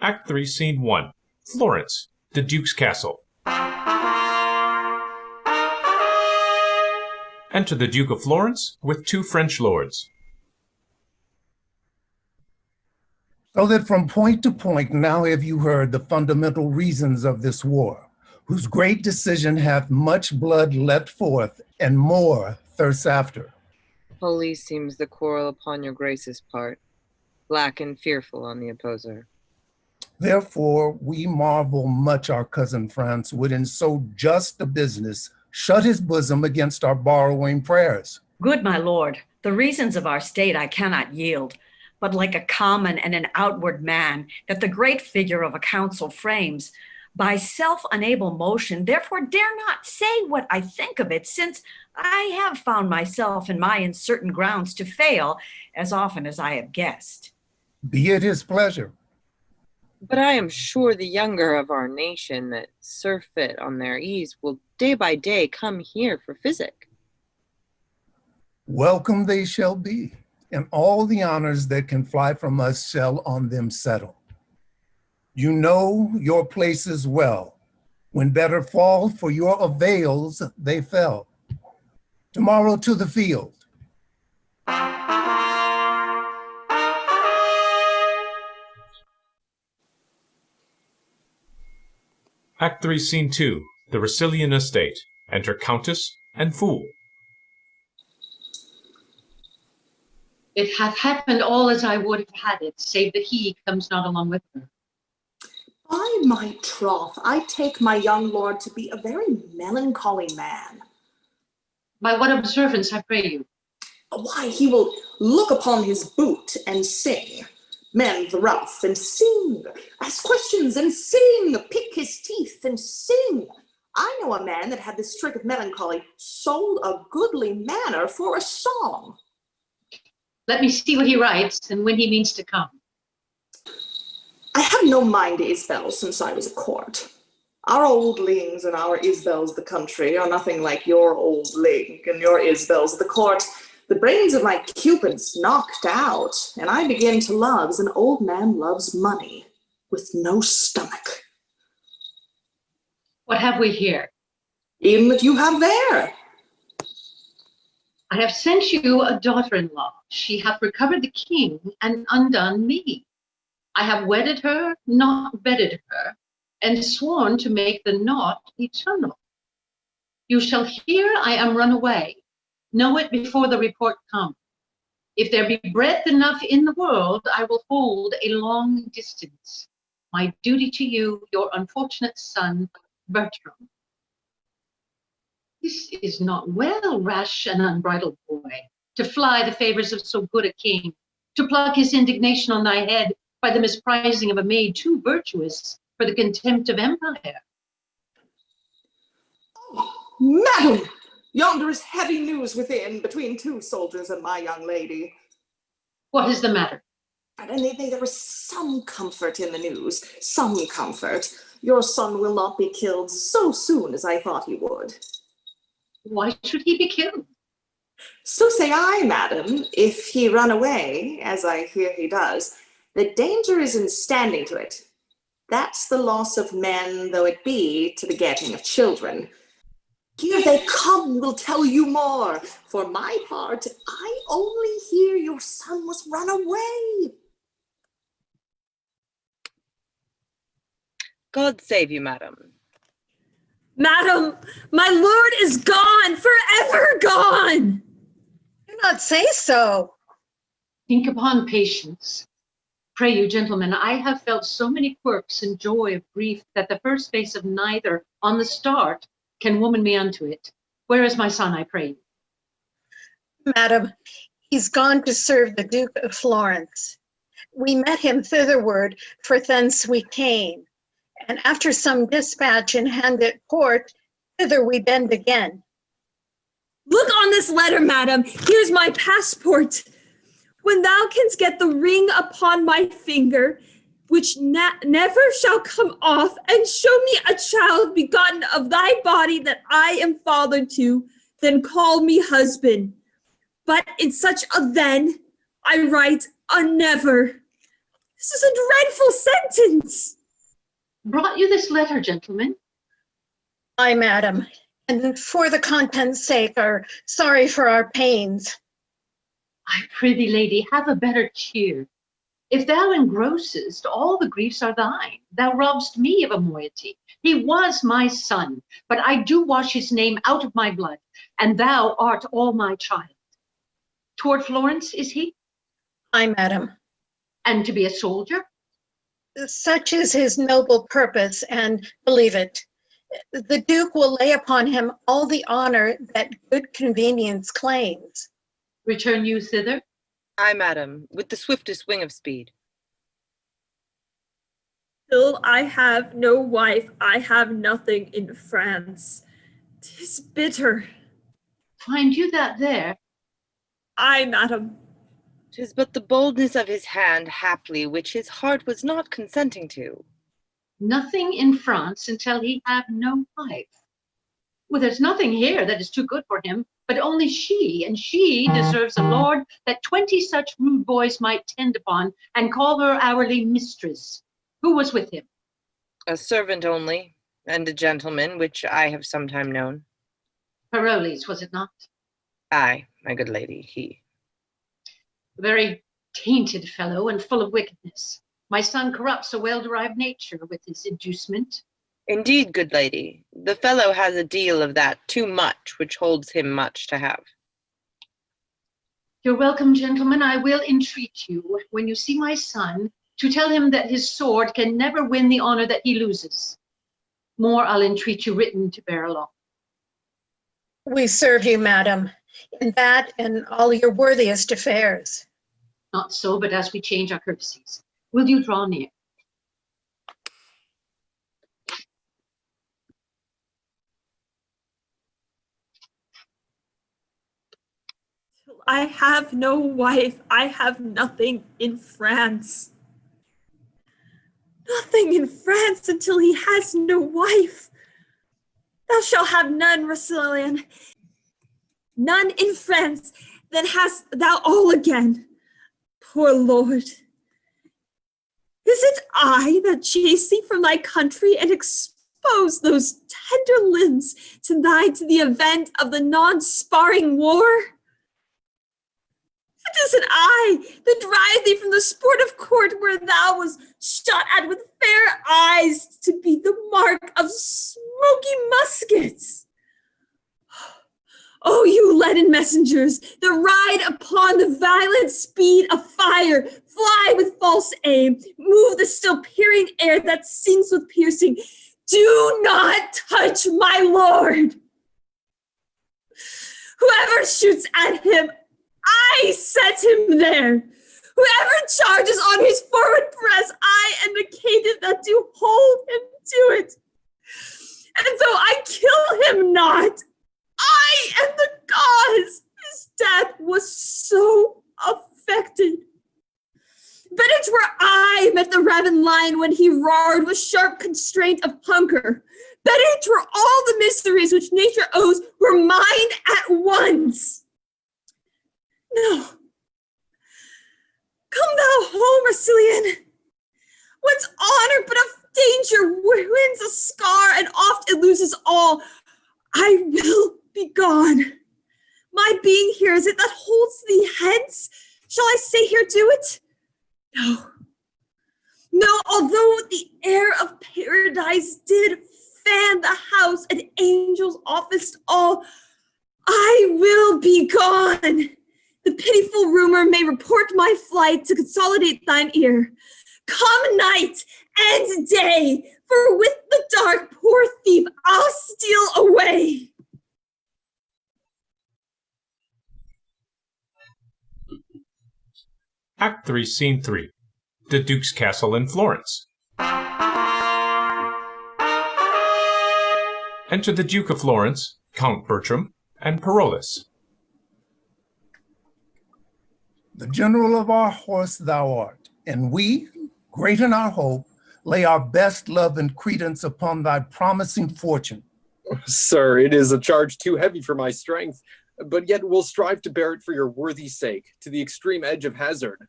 Act 3, Scene 1. Florence, the Duke's castle. Enter the Duke of Florence with 2 French lords. So that from point to point now have you heard the fundamental reasons of this war, whose great decision hath much blood let forth, and more thirsts after. Holy seems the quarrel upon your grace's part, black and fearful on the opposer. Therefore we marvel much our cousin France would in so just a business shut his bosom against our borrowing prayers. Good my lord, the reasons of our state I cannot yield, but like a common and an outward man that the great figure of a council frames, by self-unable motion, therefore dare not say what I think of it, since I have found myself in my uncertain grounds to fail as often as I have guessed. Be it his pleasure. But I am sure the younger of our nation that surfeit on their ease will day by day come here for physic. Welcome they shall be, and all the honors that can fly from us shall on them settle. You know your places well. When better fall for your avails, they fell. Tomorrow to the field. Act 3, Scene 2. The Racilian estate. Enter Countess and Fool. It hath happened all as I would have had it, save that he comes not along with her. By my troth, I take my young lord to be a very melancholy man. By what observance, I pray you? Why, he will look upon his boot and sing, mend the ruff and sing, ask questions and sing, pick his teeth and sing. I know a man that had this trick of melancholy, sold a goodly manor for a song. Let me see what he writes and when he means to come. I have no mind to Isbel since I was a court. Our old lings and our Isbels of the country are nothing like your old ling and your Isbels of the court. The brains of my Cupid's knocked out, and I begin to love as an old man loves money, with no stomach. What have we here? Even that you have there. I have sent you a daughter-in-law. She hath recovered the king and undone me. I have wedded her, not wedded her, and sworn to make the knot eternal. You shall hear I am run away. Know it before the report come. If there be breadth enough in the world, I will hold a long distance. My duty to you, your unfortunate son, Bertram. This is not well, rash and unbridled boy, to fly the favors of so good a king, to pluck his indignation on thy head by the misprizing of a maid too virtuous for the contempt of empire. Oh, madam, yonder is heavy news within, between 2 soldiers and my young lady. What is the matter? And there is some comfort in the news, some comfort. Your son will not be killed so soon as I thought he would. Why should he be killed? So say I, madam, if he run away, as I hear he does, the danger is in standing to it. That's the loss of men, though it be to the getting of children. Here they come, will tell you more. For my part, I only hear your son was run away. God save you, madam. Madam, my lord is gone, forever gone. Do not say so. Think upon patience. Pray you, gentlemen, I have felt so many quirks and joy of grief that the first face of neither on the start can woman me unto it. Where is my son, I pray you? Madam, he's gone to serve the Duke of Florence. We met him thitherward, for thence we came. And after some dispatch in hand at court, thither we bend again. Look on this letter, madam. Here's my passport. When thou canst get the ring upon my finger, which never shall come off, and show me a child begotten of thy body that I am father to, then call me husband. But in such a then, I write a never. This is a dreadful sentence. Brought you this letter, gentlemen? Aye, madam, and for the content's sake are sorry for our pains. I prithee, lady, have a better cheer. If thou engrossest, all the griefs are thine. Thou robb'st me of a moiety. He was my son, but I do wash his name out of my blood, and thou art all my child. Toward Florence is he? Aye, madam. And to be a soldier? Such is his noble purpose, and believe it, the Duke will lay upon him all the honor that good convenience claims. Return you thither? Aye, madam, with the swiftest wing of speed. Till I have no wife, I have nothing in France. 'Tis bitter. Find you that there? Aye, madam. 'Tis but the boldness of his hand, haply, which his heart was not consenting to. Nothing in France until he have no wife. Well, there's nothing here that is too good for him, but only she, and she deserves a lord that 20 such rude boys might tend upon and call her hourly mistress. Who was with him? A servant only, and a gentleman, which I have sometime known. Parolles, was it not? Aye, my good lady, he. A very tainted fellow and full of wickedness. My son corrupts a well-derived nature with his inducement. Indeed, good lady, the fellow has a deal of that too much, which holds him much to have. You're welcome, gentlemen. I will entreat you, when you see my son, to tell him that his sword can never win the honor that he loses. More I'll entreat you written to bear along. We serve you, madam, in that and all your worthiest affairs. Not so, but as we change our courtesies. Will you draw near? Till I have no wife, I have nothing in France. Nothing in France until he has no wife. Thou shalt have none, Rousillon. None in France, then hast thou all again. Poor Lord. Is it I that chase thee from thy country and expose those tender limbs to the event of the non-sparring war? It isn't I that drive thee from the sportive court where thou was shot at with fair eyes to be the mark of smoky muskets. Oh, you leaden messengers that ride upon the violent speed of fire, fly with false aim, move the still peering air that sings with piercing. Do not touch my Lord. Whoever shoots at him, I set him there. Whoever charges on his forward press, I am the caitiff that do hold him to it. And though I kill him not, I am the cause. His death was so affected. Better 'twere I met the raven lion when he roared with sharp constraint of hunger. Better 'twere all the miseries which nature owes were mine at once. No. Come thou home, Rousillon. What's honor but of danger wins a scar and oft it loses all. I will be gone. My being here, is it that holds thee hence? Shall I stay here, do it? No. No, although the air of paradise did fan the house and angels officed all, I will be gone. The pitiful rumor may report my flight to consolidate thine ear. Come night and day, for with the dark poor thief I'll steal away. Act 3, Scene 3. The Duke's Castle in Florence. Enter the Duke of Florence, Count Bertram, and Parolles. The general of our horse thou art, and we, great in our hope, lay our best love and credence upon thy promising fortune. Sir, it is a charge too heavy for my strength, but yet we'll strive to bear it for your worthy sake, to the extreme edge of hazard.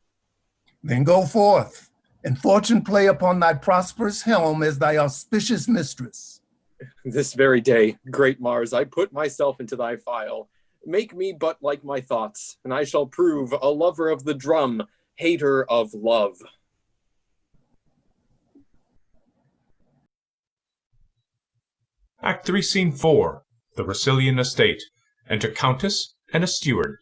Then go forth, and fortune play upon thy prosperous helm as thy auspicious mistress. This very day, great Mars, I put myself into thy file. Make me but like my thoughts, and I shall prove a lover of the drum, hater of love. Act 3, Scene 4, the Racilian estate. Enter Countess and a steward.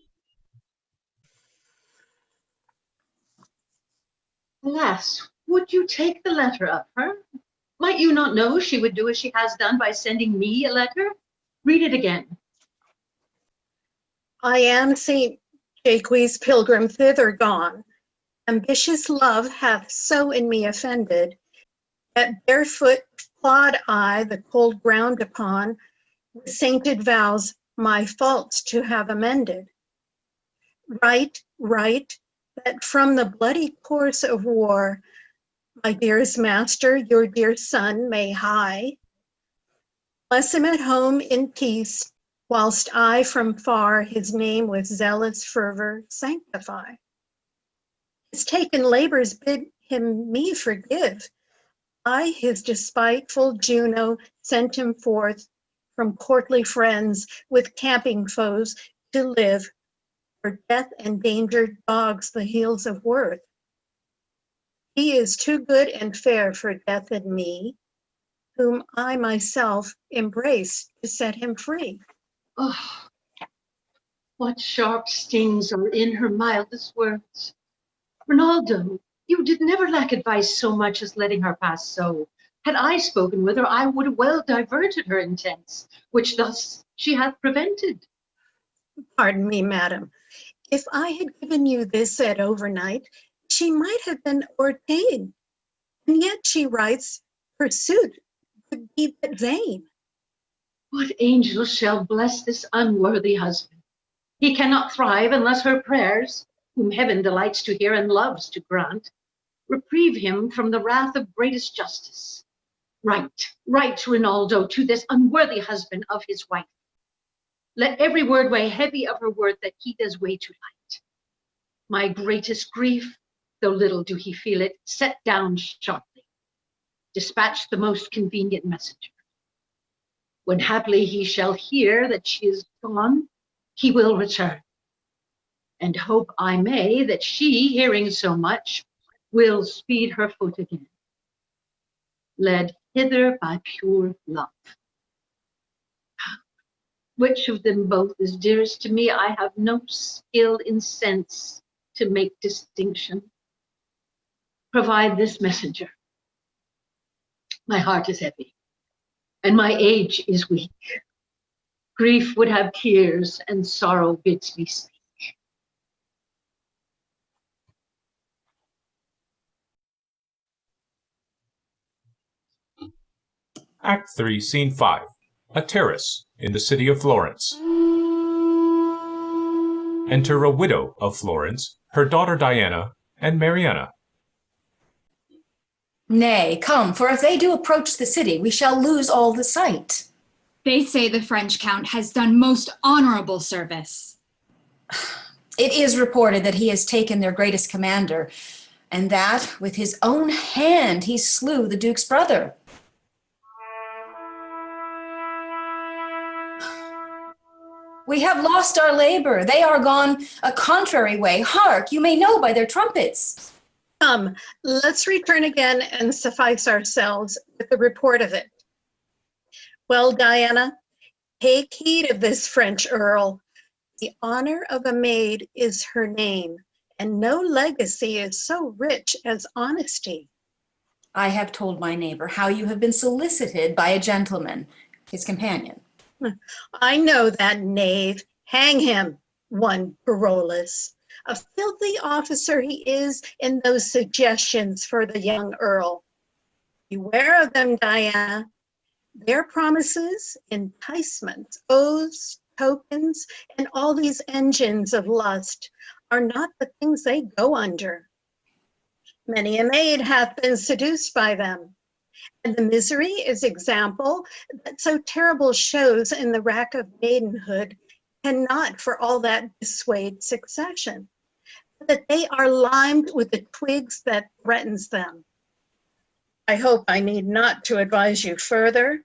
Alas, would you take the letter of her? Might you not know she would do as she has done by sending me a letter? Read it again. I am St. Jaques pilgrim thither gone. Ambitious love hath so in me offended, that barefoot plod I the cold ground upon, with sainted vows my faults to have amended. Right, that from the bloody course of war, my dearest master, your dear son, may hie. Bless him at home in peace, whilst I from far his name with zealous fervor sanctify. His taken labors bid him me forgive. I, his despiteful Juno, sent him forth from courtly friends with camping foes to live, where death and danger dogs the heels of worth. He is too good and fair for death and me, whom I myself embrace to set him free. Oh, what sharp stings are in her mildest words. Rinaldo, you did never lack advice so much as letting her pass so. Had I spoken with her, I would have well diverted her intents, which thus she hath prevented. Pardon me, madam. If I had given you this at overnight, she might have been ordained. And yet she writes, pursuit would be but vain. What angel shall bless this unworthy husband? He cannot thrive unless her prayers, whom heaven delights to hear and loves to grant, reprieve him from the wrath of greatest justice. Write, Rinaldo, to this unworthy husband of his wife. Let every word weigh heavy of her worth that he does weigh too light. My greatest grief, though little do he feel it, set down sharply. Dispatch the most convenient messenger. When haply he shall hear that she is gone, he will return. And hope I may that she, hearing so much, will speed her foot again, led hither by pure love. Which of them both is dearest to me, I have no skill in sense to make distinction. Provide this messenger. My heart is heavy, and my age is weak. Grief would have tears, and sorrow bids me speak. Act 3, Scene 5, a terrace in the city of Florence. Enter a widow of Florence, her daughter Diana, and Mariana. Nay, come, for if they do approach the city, we shall lose all the sight. They say the French count has done most honorable service. It is reported that he has taken their greatest commander, and that with his own hand he slew the Duke's brother. We have lost our labor. They are gone a contrary way. Hark, you may know by their trumpets. Come, let's return again and suffice ourselves with the report of it. Well, Diana, take heed of this French earl. The honor of a maid is her name, and no legacy is so rich as honesty. I have told my neighbor how you have been solicited by a gentleman, his companion. I know that knave. Hang him, one Parolles. A filthy officer he is in those suggestions for the young earl. Beware of them, Diana. Their promises, enticements, oaths, tokens, and all these engines of lust are not the things they go under. Many a maid hath been seduced by them. And the misery is example that so terrible shows in the rack of maidenhood cannot for all that dissuade succession. that they are limed with the twigs that threatens them. I hope I need not to advise you further,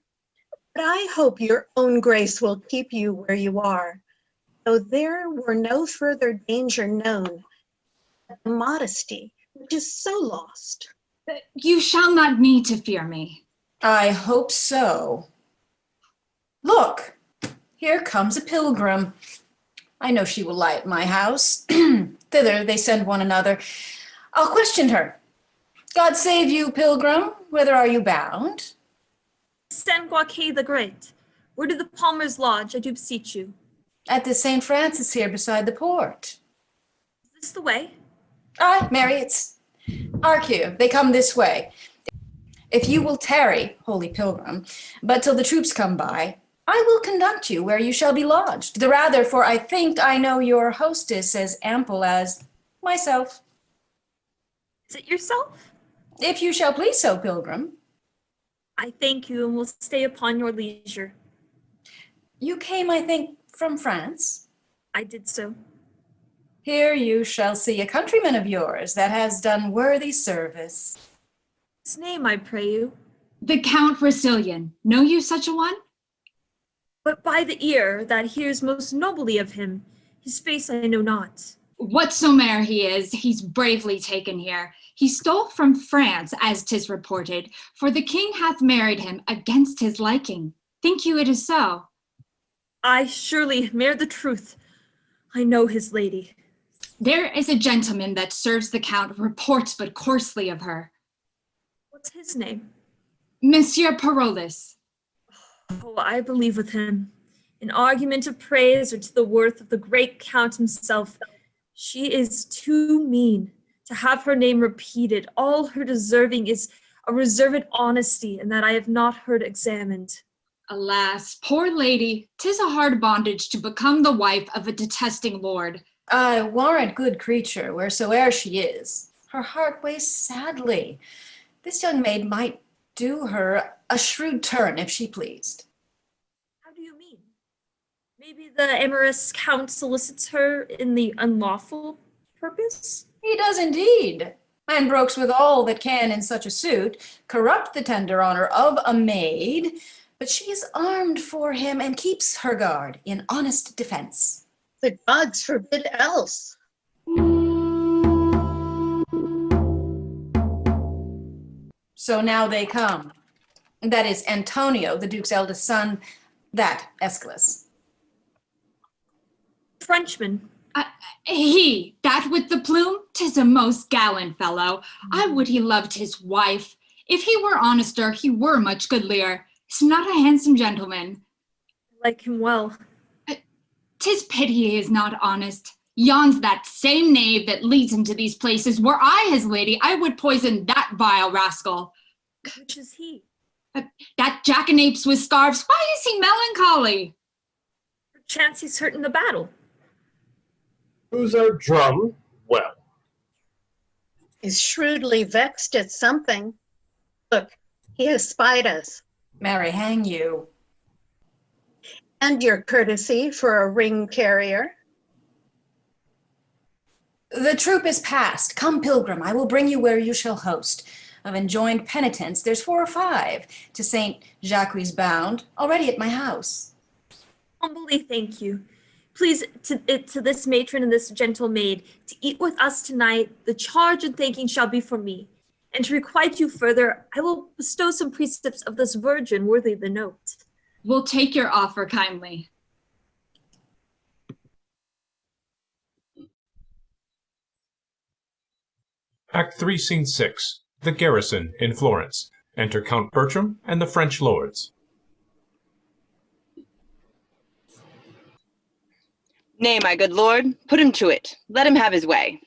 but I hope your own grace will keep you where you are, though there were no further danger known, but the modesty which is so lost. You shall not need to fear me. I hope so. Look, here comes a pilgrim. I know she will lie at my house. Thither they send one another. I'll question her. God save you, pilgrim. Whither are you bound? San Guaque the Great. Where do the Palmers lodge, I do beseech you? At the St. Francis here beside the port. Is this the way? Aye, Mary, it's Arcu. They come this way. If you will tarry, holy pilgrim, but till the troops come by, I will conduct you where you shall be lodged. The rather, for I think I know your hostess as ample as myself. Is it yourself? If you shall please so, pilgrim. I thank you and will stay upon your leisure. You came, I think, from France? I did so. Here you shall see a countryman of yours that has done worthy service. His name, I pray you. The Count Racilian. Know you such a one? But by the ear that hears most nobly of him, his face I know not. Whatsoe'er he is, he's bravely taken here. He stole from France, as 'tis reported, for the king hath married him against his liking. Think you it is so? I surely mere the truth. I know his lady. There is a gentleman that serves the count, reports but coarsely of her. What's his name? Monsieur Parolles. Oh, I believe with him. In argument of praise or to the worth of the great count himself, she is too mean to have her name repeated. All her deserving is a reserved honesty, and that I have not heard examined. Alas, poor lady, 'tis a hard bondage to become the wife of a detesting lord. I warrant, good creature, wheresoe'er she is, her heart weighs sadly. This young maid might do her a shrewd turn if she pleased. How do you mean? Maybe the amorous count solicits her in the unlawful purpose? He does indeed, and brokes with all that can in such a suit corrupt the tender honor of a maid, but she is armed for him and keeps her guard in honest defense. The gods forbid else. So now they come. That is Antonio, the Duke's eldest son, that Aeschylus. Frenchman. He, that with the plume, 'tis a most gallant fellow. I would he loved his wife. If he were honester, he were much goodlier. He's not a handsome gentleman. I like him well. 'Tis pity he is not honest. Yon's that same knave that leads him to these places. Were I his lady, I would poison that vile rascal. Which is he? That jackanapes with scarves. Why is he melancholy? Perchance he's hurt in the battle. Who's our drum? Well. Is shrewdly vexed at something. Look, he has spied us. Marry, hang you. And your courtesy for a ring carrier. The troop is past. Come, pilgrim, I will bring you where you shall host. Of enjoined penitents, there's 4 or 5 to St. Jacques bound, already at my house. Humbly thank you. Please, to this matron and this gentle maid, to eat with us tonight, the charge and thanking shall be for me. And to requite you further, I will bestow some precepts of this virgin worthy the note. We'll take your offer kindly. Act 3, Scene 6. The garrison in Florence. Enter Count Bertram and the French lords. Nay, my good lord, put him to it. Let him have his way.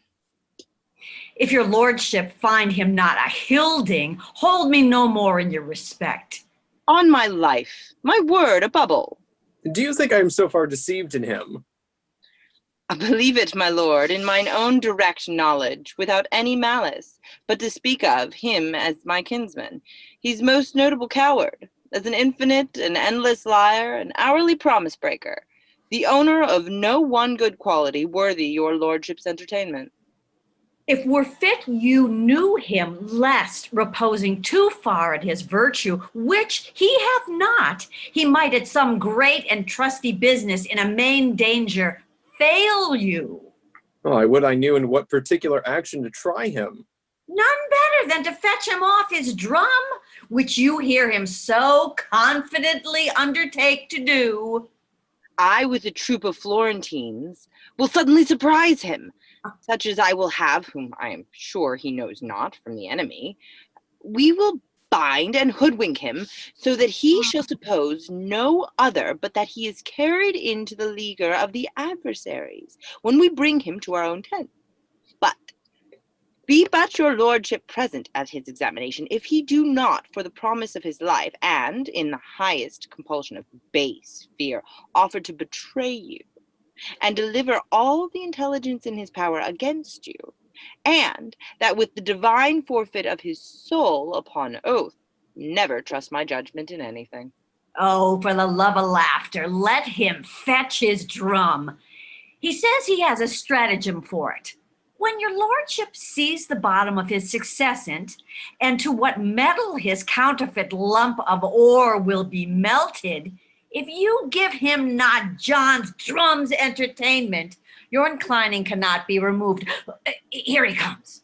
If your lordship find him not a hilding, hold me no more in your respect. On my life, my word, a bubble. Do you think I am so far deceived in him? I believe it, my lord, in mine own direct knowledge, without any malice, but to speak of him as my kinsman. He's most notable coward, as an infinite and endless liar, an hourly promise breaker, the owner of no one good quality worthy your lordship's entertainment. If were fit you knew him, lest, reposing too far at his virtue, which he hath not, he might at some great and trusty business in a main danger fail you. Oh, I would I knew in what particular action to try him. None better than to fetch him off his drum, which you hear him so confidently undertake to do. I, with a troop of Florentines, will suddenly surprise him, such as I will have, whom I am sure he knows not from the enemy. We will bind and hoodwink him, so that he shall suppose no other but that he is carried into the leaguer of the adversaries, when we bring him to our own tent. But be but your lordship present at his examination, if he do not, for the promise of his life, and in the highest compulsion of base fear, offer to betray you, and deliver all the intelligence in his power against you, and that with the divine forfeit of his soul upon oath, never trust my judgment in anything. Oh, for the love of laughter, let him fetch his drum. He says he has a stratagem for it. When your lordship sees the bottom of his successant, and to what metal his counterfeit lump of ore will be melted, if you give him not John's drum's entertainment, your inclining cannot be removed. Here he comes.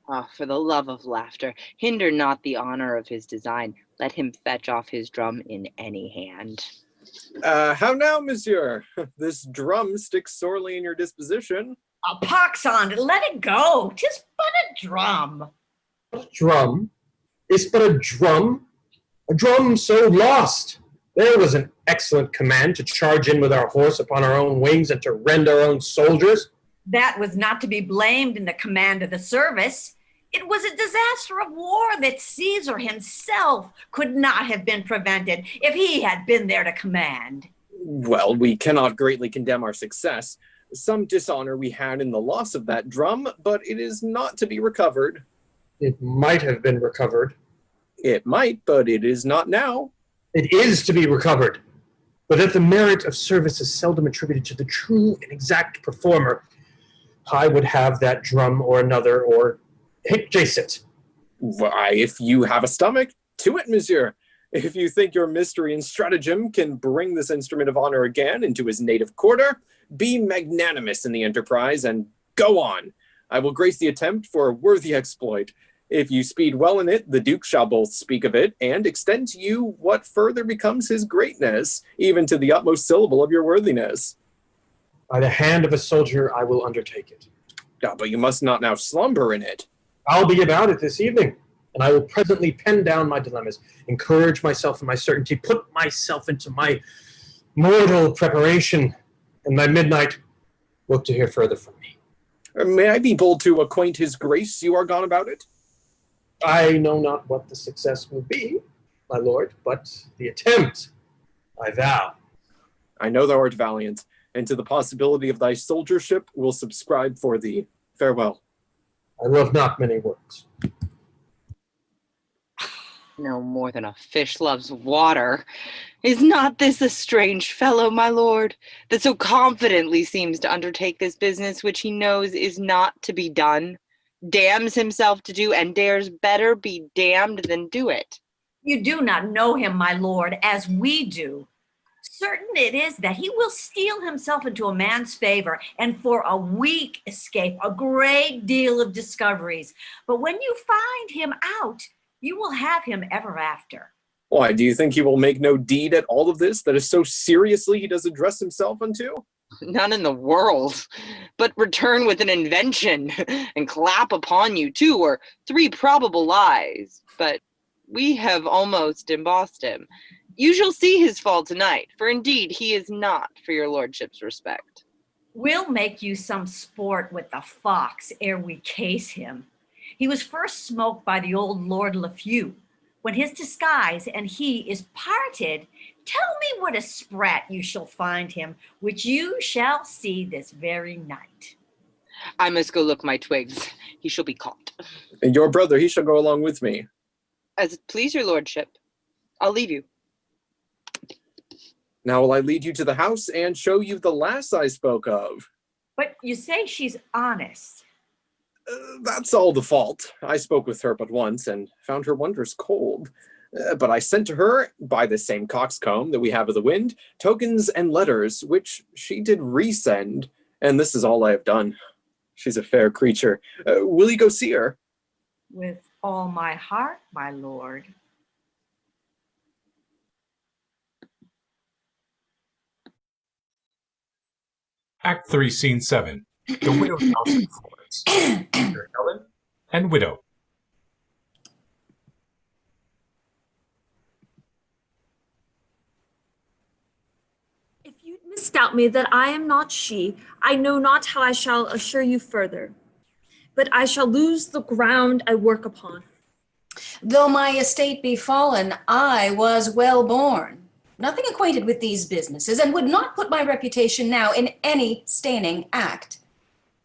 Ah, for the love of laughter, hinder not the honor of his design. Let him fetch off his drum in any hand. How now, monsieur? This drum sticks sorely in your disposition. A pox on it, let it go. 'Tis but a drum. A drum? Is but a drum? A drum so lost. There was an excellent command to charge in with our horse upon our own wings and to rend our own soldiers. That was not to be blamed in the command of the service. It was a disaster of war that Caesar himself could not have been prevented if he had been there to command. Well, we cannot greatly condemn our success. Some dishonor we had in the loss of that drum, but it is not to be recovered. It might have been recovered. It might, but it is not now. It is to be recovered. But if the merit of service is seldom attributed to the true and exact performer, I would have that drum or another, or adjacent. Why, if you have a stomach, to it, monsieur. If you think your mystery and stratagem can bring this instrument of honor again into his native quarter, be magnanimous in the enterprise and go on. I will grace the attempt for a worthy exploit. If you speed well in it, the Duke shall both speak of it and extend to you what further becomes his greatness, even to the utmost syllable of your worthiness. By the hand of a soldier, I will undertake it. But you must not now slumber in it. I'll be about it this evening, and I will presently pen down my dilemmas, encourage myself in my certainty, put myself into my mortal preparation, and by midnight, look to hear further from me. May I be bold to acquaint his grace you are gone about it? I know not what the success will be, my lord, but the attempt, I vow. I know thou art valiant, and to the possibility of thy soldiership will subscribe for thee. Farewell. I love not many words. No more than a fish loves water. Is not this a strange fellow, my lord, that so confidently seems to undertake this business which he knows is not to be done, damns himself to do, and dares better be damned than do it? You do not know him, my lord, as we do. Certain it is that he will steel himself into a man's favor, and for a week escape a great deal of discoveries. But when you find him out, you will have him ever after. Why, do you think he will make no deed at all of this that is so seriously he does address himself unto? None in the world, but return with an invention, and clap upon you 2 or 3 probable lies. But we have almost embossed him. You shall see his fall tonight, for indeed he is not for your lordship's respect. We'll make you some sport with the fox ere we case him. He was first smoked by the old Lord Lefew. When his disguise and he is parted, tell me what a sprat you shall find him, which you shall see this very night. I must go look my twigs. He shall be caught. And your brother, he shall go along with me. As it please your lordship, I'll leave you. Now will I lead you to the house and show you the lass I spoke of. But you say she's honest. That's all the fault. I spoke with her but once and found her wondrous cold. But I sent to her, by the same coxcomb that we have of the wind, tokens and letters, which she did resend, and this is all I have done. She's a fair creature. Will you go see her? With all my heart, my lord. Act 3, Scene 7. The Widow's House in Florence. Enter Helen and Widow. If you misdoubt me that I am not she, I know not how I shall assure you further. But I shall lose the ground I work upon. Though my estate be fallen, I was well born, nothing acquainted with these businesses, and would not put my reputation now in any staining act.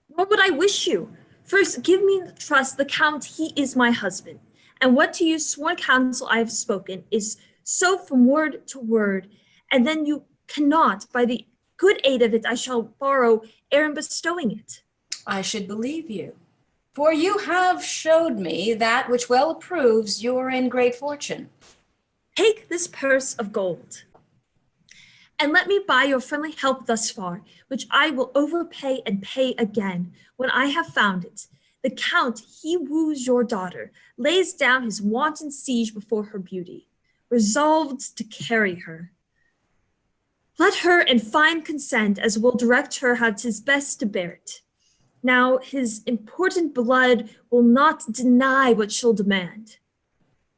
What would I wish you? First, give me the trust, the Count, he is my husband. And what to you sworn counsel I have spoken is so from word to word, and then you cannot, by the good aid of it I shall borrow ere in bestowing it. I should believe you. For you have showed me that which well approves you're in great fortune. Take this purse of gold, and let me buy your friendly help thus far, which I will overpay and pay again when I have found it. The Count, he woos your daughter, lays down his wanton siege before her beauty, resolved to carry her. Let her in fine consent, as will direct her how 'tis best to bear it. Now his important blood will not deny what she'll demand.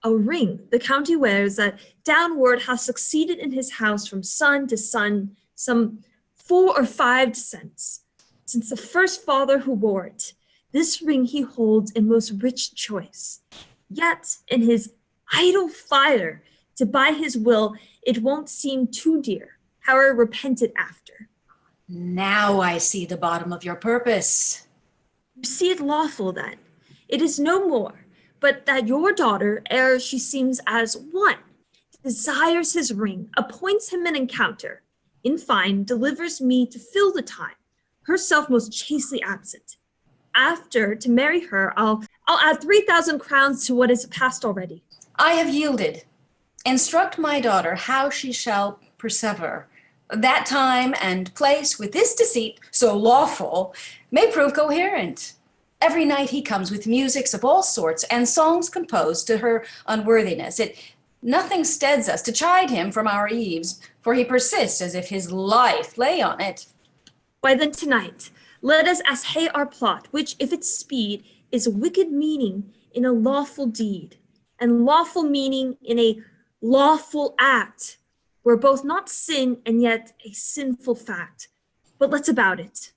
A ring the county wears that downward has succeeded in his house from son to son, some 4 or 5 descents, since the first father who wore it. This ring he holds in most rich choice. Yet in his idle fire to buy his will, it won't seem too dear, however repent it after. Now I see the bottom of your purpose. You see it lawful then. It is no more, but that your daughter, ere she seems as one, desires his ring, appoints him an encounter, in fine, delivers me to fill the time, herself most chastely absent. After, to marry her, I'll add 3,000 crowns to what is past already. I have yielded. Instruct my daughter how she shall persever. That time and place with this deceit, so lawful, may prove coherent. Every night he comes with musics of all sorts and songs composed to her unworthiness. Nothing steads us to chide him from our eaves, for he persists as if his life lay on it. Why then tonight, let us essay our plot, which, if it speed, is wicked meaning in a lawful deed, and lawful meaning in a lawful act. We're both not sin and yet a sinful fact. But let's about it.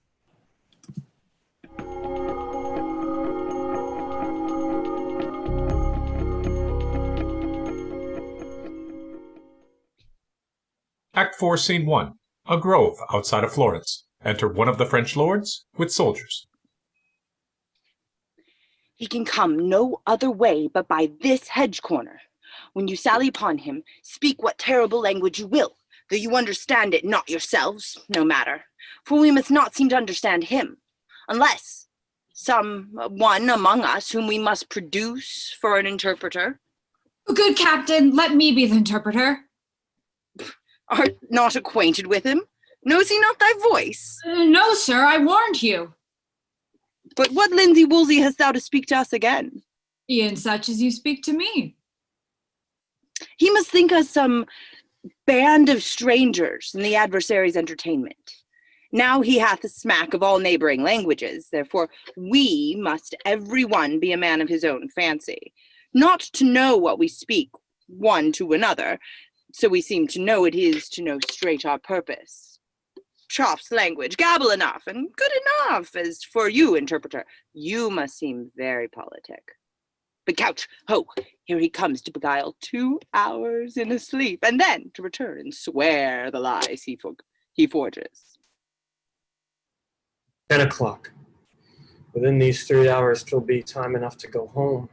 Act 4, Scene 1. A grove outside of Florence. Enter one of the French lords with soldiers. He can come no other way but by this hedge corner. When you sally upon him, speak what terrible language you will, though you understand it not yourselves, no matter. For we must not seem to understand him, unless some one among us whom we must produce for an interpreter. Good captain, let me be the interpreter. Art not acquainted with him? Knows he not thy voice? No, sir, I warned you. But what linsey woolsey hast thou to speak to us again? In such as you speak to me. He must think us some band of strangers in the adversary's entertainment. Now he hath a smack of all neighboring languages, therefore we must every one be a man of his own fancy, not to know what we speak one to another, so we seem to know it is to know straight our purpose. Choff's language, gabble enough, and good enough, as for you, interpreter, you must seem very politic. But couch, ho, here he comes to beguile 2 hours in a sleep, and then to return and swear the lies he forges. 10 o'clock. Within these 3 hours, 'twill be time enough to go home.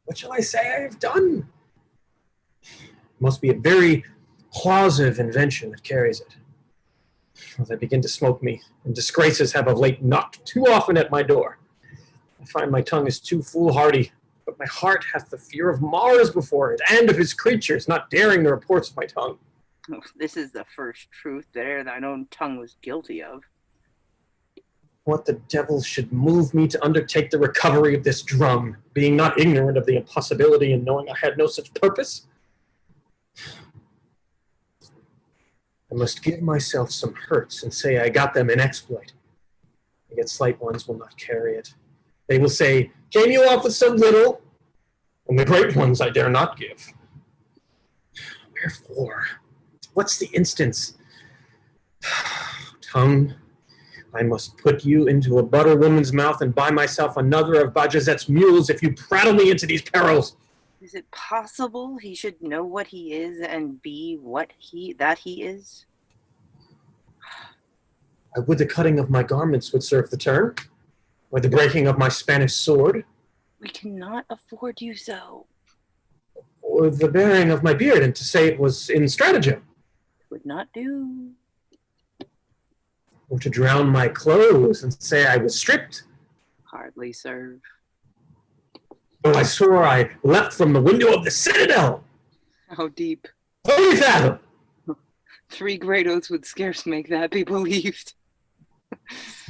What shall I say I have done? Must be a very plausive invention that carries it. As I begin to smoke me, and disgraces have of late knocked too often at my door. I find my tongue is too foolhardy, but my heart hath the fear of Mars before it, and of his creatures, not daring the reports of my tongue. Oh, this is the first truth that ere thine own tongue was guilty of. What the devil should move me to undertake the recovery of this drum, being not ignorant of the impossibility and knowing I had no such purpose? I must give myself some hurts and say I got them in exploit. Yet slight ones will not carry it. They will say, came you off with so little? And the great ones I dare not give. Wherefore? What's the instance? Tongue, I must put you into a butter woman's mouth and buy myself another of Bajazet's mules if you prattle me into these perils. Is it possible he should know what he is and be what that he is? I would the cutting of my garments would serve the turn, or the breaking of my Spanish sword, We cannot afford you so. or the bearing of my beard, and to say it was in stratagem, Would not do. or to drown my clothes and say I was stripped. Hardly serve. Though I swore I leapt from the window of the citadel. How deep? 30 fathom. 3 great oaths would scarce make that be believed.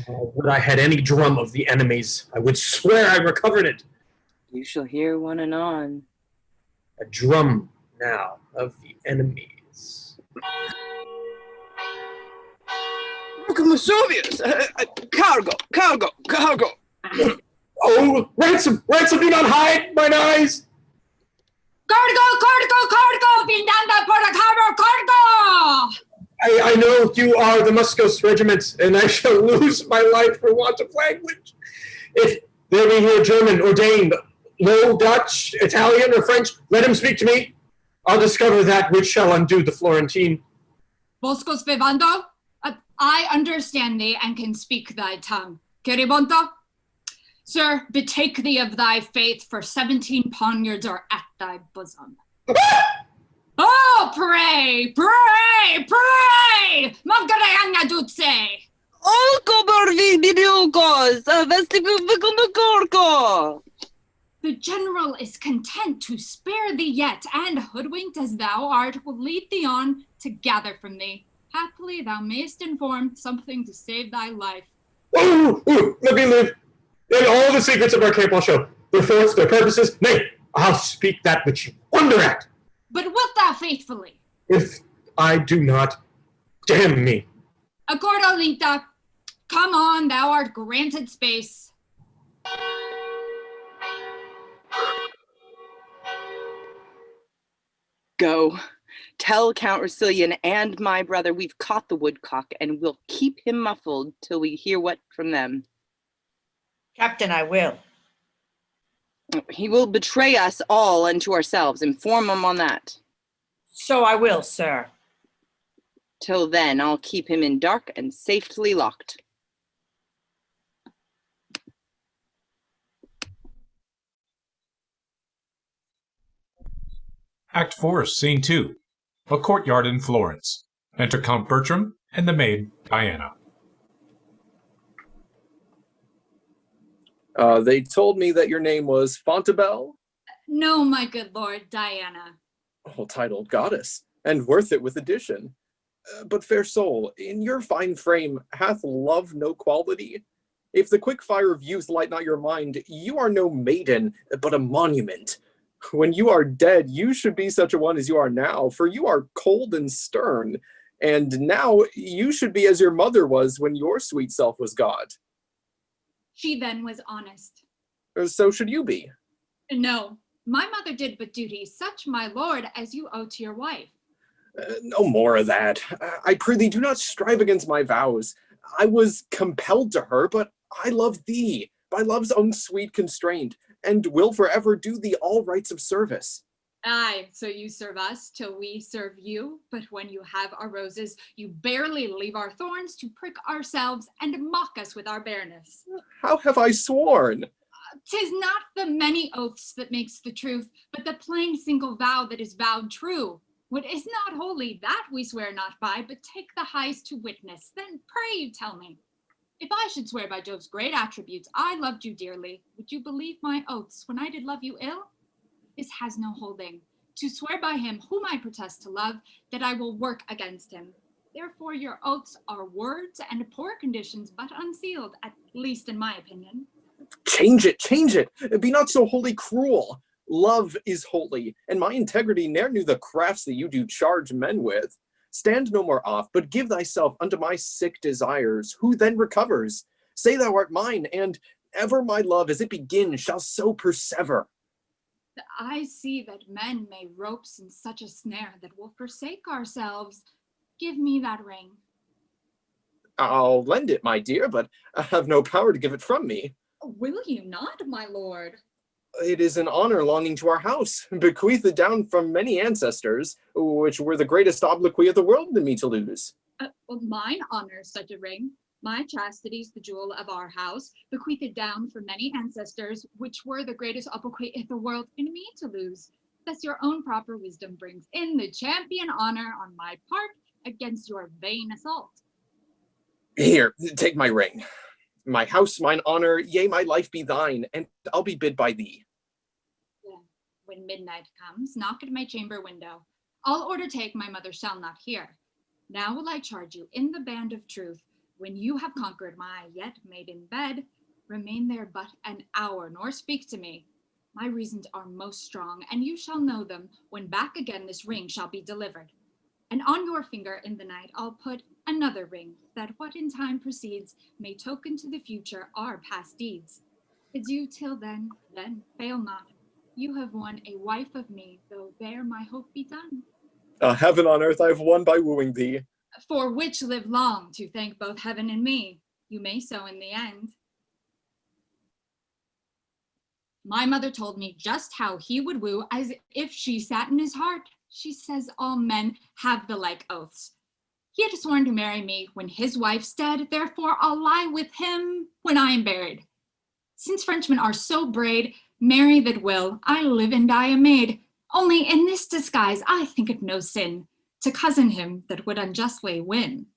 Would I had any drum of the enemies, I would swear I recovered it. You shall hear one anon. A drum now of the enemies. Locomotivius! Cargo! Oh, ransom, do not hide mine eyes. Cargo! Pindanda por cargo! I know you are the Muscos regiment, and I shall lose my life for want of language. If there be here German or Dane, Low Dutch, Italian, or French, let him speak to me. I'll discover that which shall undo the Florentine. Boscos vivando? I understand thee and can speak thy tongue. Queribonto? Sir, betake thee of thy faith, for 17 poniards are at thy bosom. Oh, pray! Mangareanga dutse! Olko borvi bidiokos! Vestibubikumagorko! The general is content to spare thee yet, and hoodwinked as thou art, will lead thee on to gather from thee. Haply thou mayst inform something to save thy life. Let me live. In all the secrets of our camp I'll show. Their force, their purposes, nay, I'll speak that which you wonder at. But wilt thou faithfully? If I do not, damn me. Accordo, Linta. Come on, thou art granted space. Go. Tell Count Russillian and my brother we've caught the woodcock and we'll keep him muffled till we hear what from them. Captain, I will. He will betray us all unto ourselves. Inform him on that. So I will, sir. Till then, I'll keep him in dark and safely locked. Act 4, Scene 2. A courtyard in Florence. Enter Count Bertram and the maid, Diana. They told me that your name was Fontabelle. No, my good lord, Diana. Oh, titled goddess, and worth it with addition. But fair soul, in your fine frame, hath love no quality? If the quick fire of youth light not your mind, you are no maiden, but a monument. When you are dead, you should be such a one as you are now, for you are cold and stern, and now you should be as your mother was when your sweet self was God. She then was honest. So should you be. No, my mother did but duty, such, my lord, as you owe to your wife. No more of that. I prithee, do not strive against my vows. I was compelled to her, but I love thee, by love's own sweet constraint, and will forever do thee all rights of service. Aye, so you serve us till we serve you, but when you have our roses, you barely leave our thorns to prick ourselves and mock us with our bareness. How have I sworn? 'Tis not the many oaths that makes the truth, but the plain single vow that is vowed true. What is not holy, that we swear not by, but take the highest to witness. Then pray you tell me. If I should swear by Jove's great attributes, I loved you dearly. Would you believe my oaths when I did love you ill? This has no holding. To swear by him whom I protest to love, that I will work against him. Therefore your oaths are words and poor conditions, but unsealed, at least in my opinion. Change it, change it. Be not so wholly cruel. Love is holy, and my integrity ne'er knew the crafts that you do charge men with. Stand no more off, but give thyself unto my sick desires. Who then recovers? Say thou art mine, and ever my love as it begins shall so persever. I see that men may ropes in such a snare that we'll forsake ourselves. Give me that ring. I'll lend it, my dear, but I have no power to give it from me. Will you not, my lord? It is an honor longing to our house, bequeathed down from many ancestors, which were the greatest obloquy of the world to me to lose. Well, mine honors such a ring. My chastity's the jewel of our house, bequeathed down from many ancestors, which were the greatest obloquy of the world in me to lose. Thus your own proper wisdom brings in the champion honor on my part against your vain assault. Here, take my ring. My house, mine honor, yea, my life be thine, and I'll be bid by thee. When midnight comes, knock at my chamber window. All order take, my mother shall not hear. Now will I charge you in the band of truth, when you have conquered my yet maiden bed, remain there but an hour, nor speak to me. My reasons are most strong, and you shall know them when back again this ring shall be delivered. And on your finger in the night I'll put another ring, that what in time proceeds may token to the future our past deeds. Adieu till then fail not. You have won a wife of me, though there my hope be done. Heaven on earth I have won by wooing thee. For which live long to thank both heaven and me. You may so in the end. My mother told me just how he would woo, as if she sat in his heart. She says all men have the like oaths. He had sworn to marry me when his wife's dead, therefore I'll lie with him when I am buried. Since Frenchmen are so braid, marry that will, I live and die a maid. Only in this disguise I think it no sin to cozen him that would unjustly win.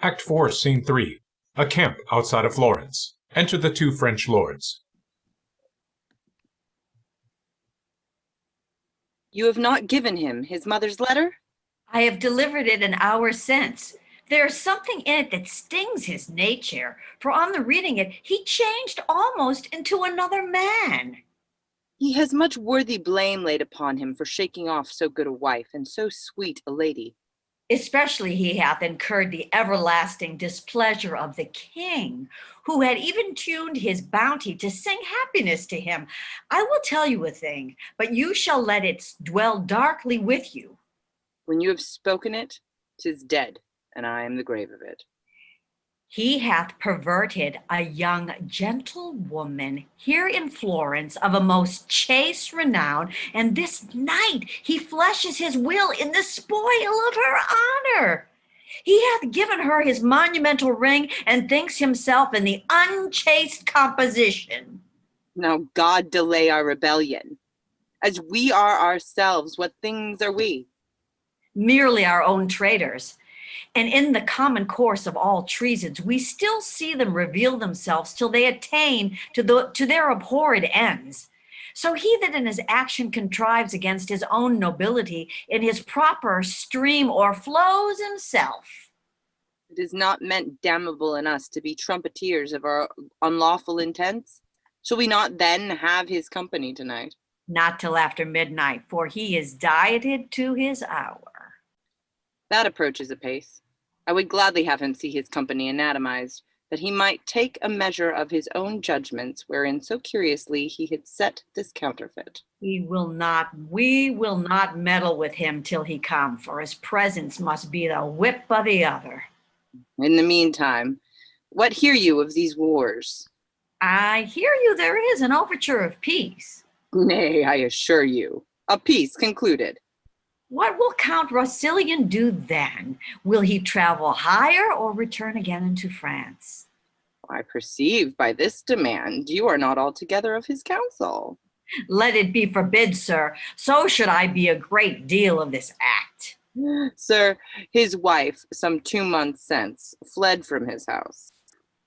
Act 4, Scene 3. A camp outside of Florence. Enter the two French lords. You have not given him his mother's letter? I have delivered it an hour since. There's something in it that stings his nature, for on the reading it, he changed almost into another man. He has much worthy blame laid upon him for shaking off so good a wife and so sweet a lady. Especially he hath incurred the everlasting displeasure of the king, who had even tuned his bounty to sing happiness to him. I will tell you a thing, but you shall let it dwell darkly with you. When you have spoken it, 'tis dead, and I am the grave of it. He hath perverted a young gentlewoman here in Florence of a most chaste renown, and this night he fleshes his will in the spoil of her honor. He hath given her his monumental ring and thinks himself in the unchaste composition. Now God delay our rebellion. As we are ourselves, what things are we? Merely our own traitors. And in the common course of all treasons, we still see them reveal themselves till they attain to their abhorred ends. So he that in his action contrives against his own nobility, in his proper stream o'erflows himself. It is not meant damnable in us to be trumpeters of our unlawful intents. Shall we not then have his company tonight? Not till after midnight, for he is dieted to his hour. That approaches apace. I would gladly have him see his company anatomized, that he might take a measure of his own judgments, wherein so curiously he had set this counterfeit. We will not meddle with him till he come, for his presence must be the whip of the other. In the meantime, what hear you of these wars? I hear you there is an overture of peace. Nay, I assure you, a peace concluded. What will Count Rossillon do then? Will he travel higher or return again into France? I perceive by this demand you are not altogether of his counsel. Let it be forbid, sir. So should I be a great deal of this act. Sir, his wife, some 2 months since, fled from his house.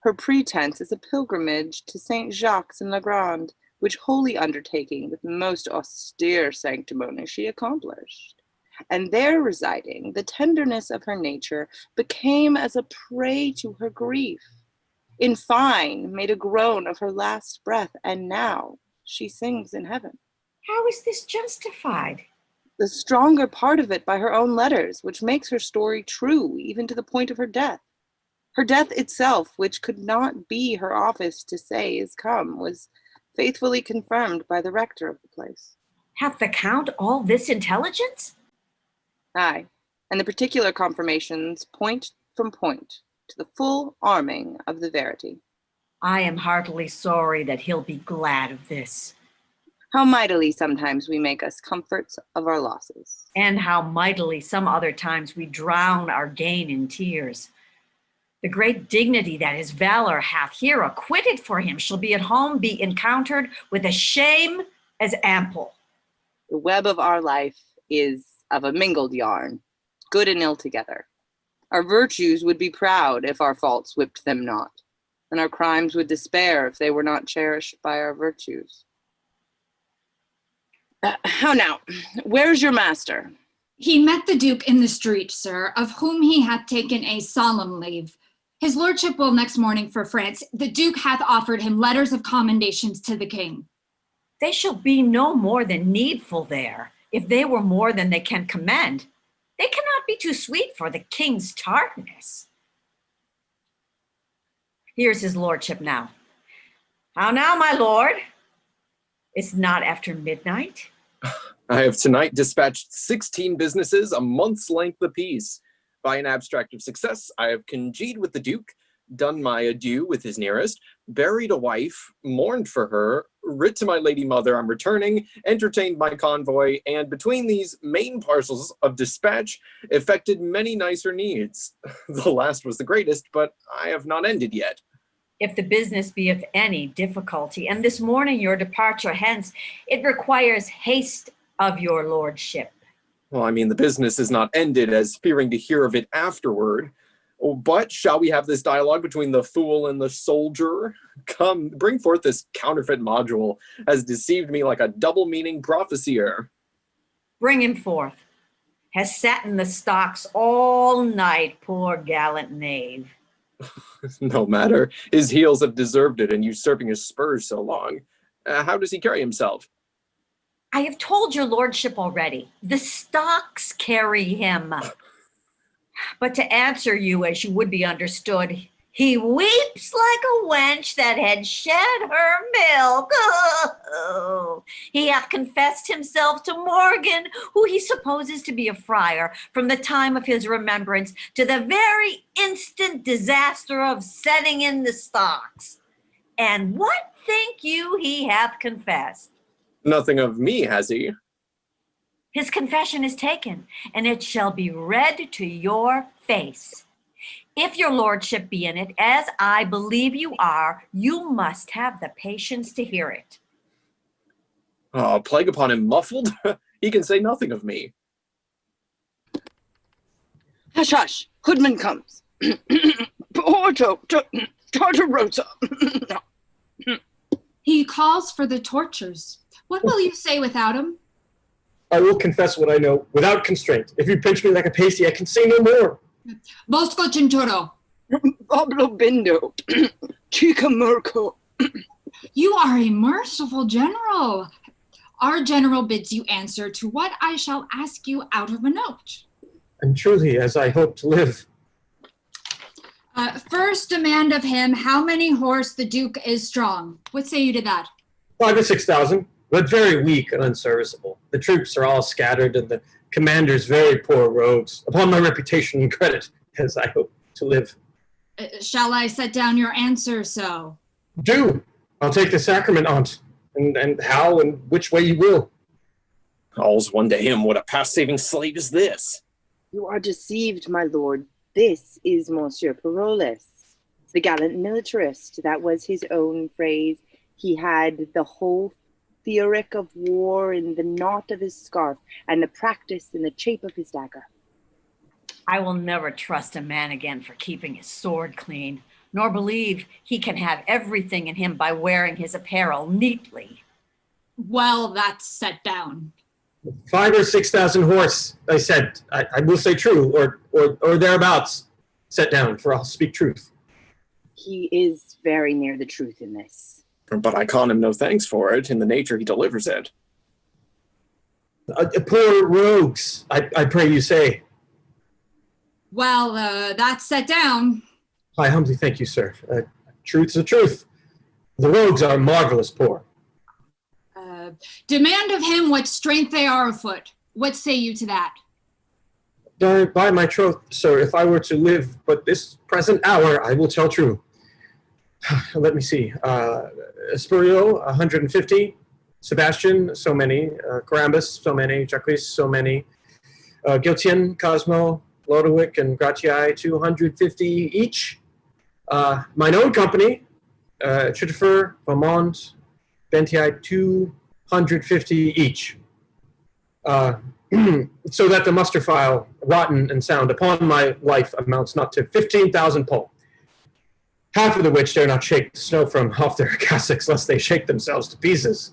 Her pretense is a pilgrimage to St. Jacques in La Grande, which holy undertaking with most austere sanctimony she accomplished. And there residing, the tenderness of her nature became as a prey to her grief. In fine, made a groan of her last breath, and now she sings in heaven. How is this justified? The stronger part of it by her own letters, which makes her story true even to the point of her death. Her death itself, which could not be her office to say is come, was faithfully confirmed by the rector of the place. Hath the count all this intelligence? Aye, and the particular confirmations point from point to the full arming of the verity. I am heartily sorry that he'll be glad of this. How mightily sometimes we make us comforts of our losses. And how mightily some other times we drown our gain in tears. The great dignity that his valor hath here acquitted for him shall be at home be encountered with a shame as ample. The web of our life is of a mingled yarn, good and ill together. Our virtues would be proud if our faults whipped them not, and our crimes would despair if they were not cherished by our virtues. How now? Where's your master? He met the Duke in the street, sir, of whom he hath taken a solemn leave. His lordship will next morning for France. The Duke hath offered him letters of commendations to the king. They shall be no more than needful there, if they were more than they can commend. They cannot be too sweet for the king's tartness. Here's his lordship now. How now, my lord? It's not after midnight? I have tonight dispatched 16 businesses a month's length apiece. By an abstract of success, I have congeed with the Duke, done my adieu with his nearest, buried a wife, mourned for her, writ to my lady mother I'm returning, entertained my convoy, and between these main parcels of dispatch, effected many nicer needs. The last was the greatest, but I have not ended yet. If the business be of any difficulty, and this morning your departure hence, it requires haste of your lordship. Well, I mean, the business is not ended, as fearing to hear of it afterward. Oh, but shall we have this dialogue between the fool and the soldier? Come, bring forth this counterfeit module, has deceived me like a double-meaning prophesier. Bring him forth. Has sat in the stocks all night, poor gallant knave. No matter, his heels have deserved it in usurping his spurs so long. How does he carry himself? I have told your lordship already. The stocks carry him. But to answer you as you would be understood, he weeps like a wench that had shed her milk. He hath confessed himself to Morgan, who he supposes to be a friar, from the time of his remembrance to the very instant disaster of setting in the stocks. And what think you he hath confessed? Nothing of me, has he? His confession is taken, and it shall be read to your face. If your lordship be in it, as I believe you are, you must have the patience to hear it. Oh, plague upon him, muffled. He can say nothing of me. Hush, hush, Hoodman comes. Porto, Tartarosa. He calls for the tortures. What will you say without him? I will confess what I know without constraint. If you pinch me like a pasty, I can say no more. Bosco Cinturo. Pablo Bindo. Chica Murco. You are a merciful general. Our general bids you answer to what I shall ask you out of a note. And truly, as I hope to live. First demand of him how many horse the Duke is strong. What say you to that? 5,000 or 6,000, but very weak and unserviceable. The troops are all scattered, and the commanders very poor rogues. Upon my reputation and credit, as I hope to live. Shall I set down your answer so? Do. I'll take the sacrament on't, and how and which way you will. All's one to him. What a past-saving slave is this? You are deceived, my lord. This is Monsieur Paroles, the gallant militarist. That was his own phrase. He had the whole the eric of war in the knot of his scarf, and the practice in the chape of his dagger. I will never trust a man again for keeping his sword clean, nor believe he can have everything in him by wearing his apparel neatly. Well, that's set down. 5,000 or 6,000 horse, I said. I will say true, or thereabouts, set down, for I'll speak truth. He is very near the truth in this. But I con him no thanks for it in the nature he delivers it. Poor rogues, I pray you say. Well, that's set down. I humbly thank you, sir. Truth's the truth. The rogues are marvelous poor. Demand of him what strength they are afoot. What say you to that? By my troth, sir, if I were to live but this present hour, I will tell true. Let me see. Espurio, 150. Sebastian, so many. Carambus, so many. Jacques, so many. Giltian, Cosmo, Lodowick, and Gratiai, 250 each. Mine own company, Chittifer, Beaumont, Bentii, 250 each. So that the muster file, rotten and sound, upon my life amounts not to 15,000 pole. Half of the which dare not shake the snow from off their cassocks, lest they shake themselves to pieces.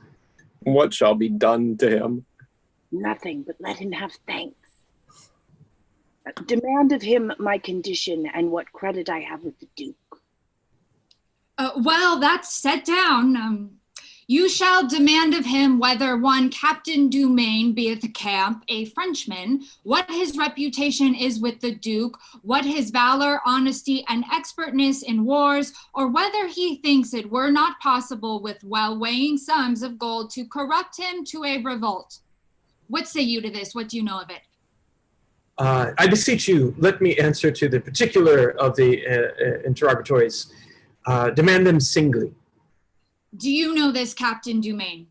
What shall be done to him? Nothing, but let him have thanks. Demand of him my condition and what credit I have with the Duke. Well, that's set down. You shall demand of him whether one Captain Dumaine be at the camp, a Frenchman, what his reputation is with the Duke, what his valor, honesty, and expertness in wars, or whether he thinks it were not possible with well-weighing sums of gold to corrupt him to a revolt. What say you to this? What do you know of it? I beseech you, let me answer to the particular of the interrogatories. Demand them singly. Do you know this Captain Dumaine?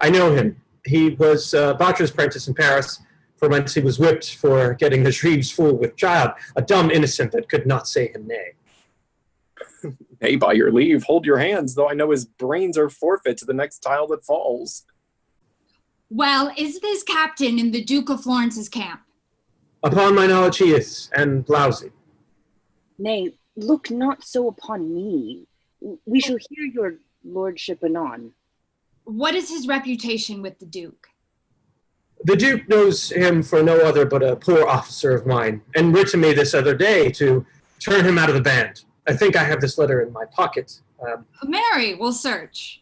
I know him. He was Botcher's apprentice in Paris, for whence he was whipped for getting the shreves full with child, a dumb innocent that could not say him nay. Nay, by your leave, hold your hands, though I know his brains are forfeit to the next tile that falls. Well, is this captain in the Duke of Florence's camp? Upon my knowledge he is, and lousy. Nay, look not so upon me. We shall hear your lordship anon. What is his reputation with the Duke? The Duke knows him for no other but a poor officer of mine, and writ to me this other day to turn him out of the band. I think I have this letter in my pocket. Mary will search.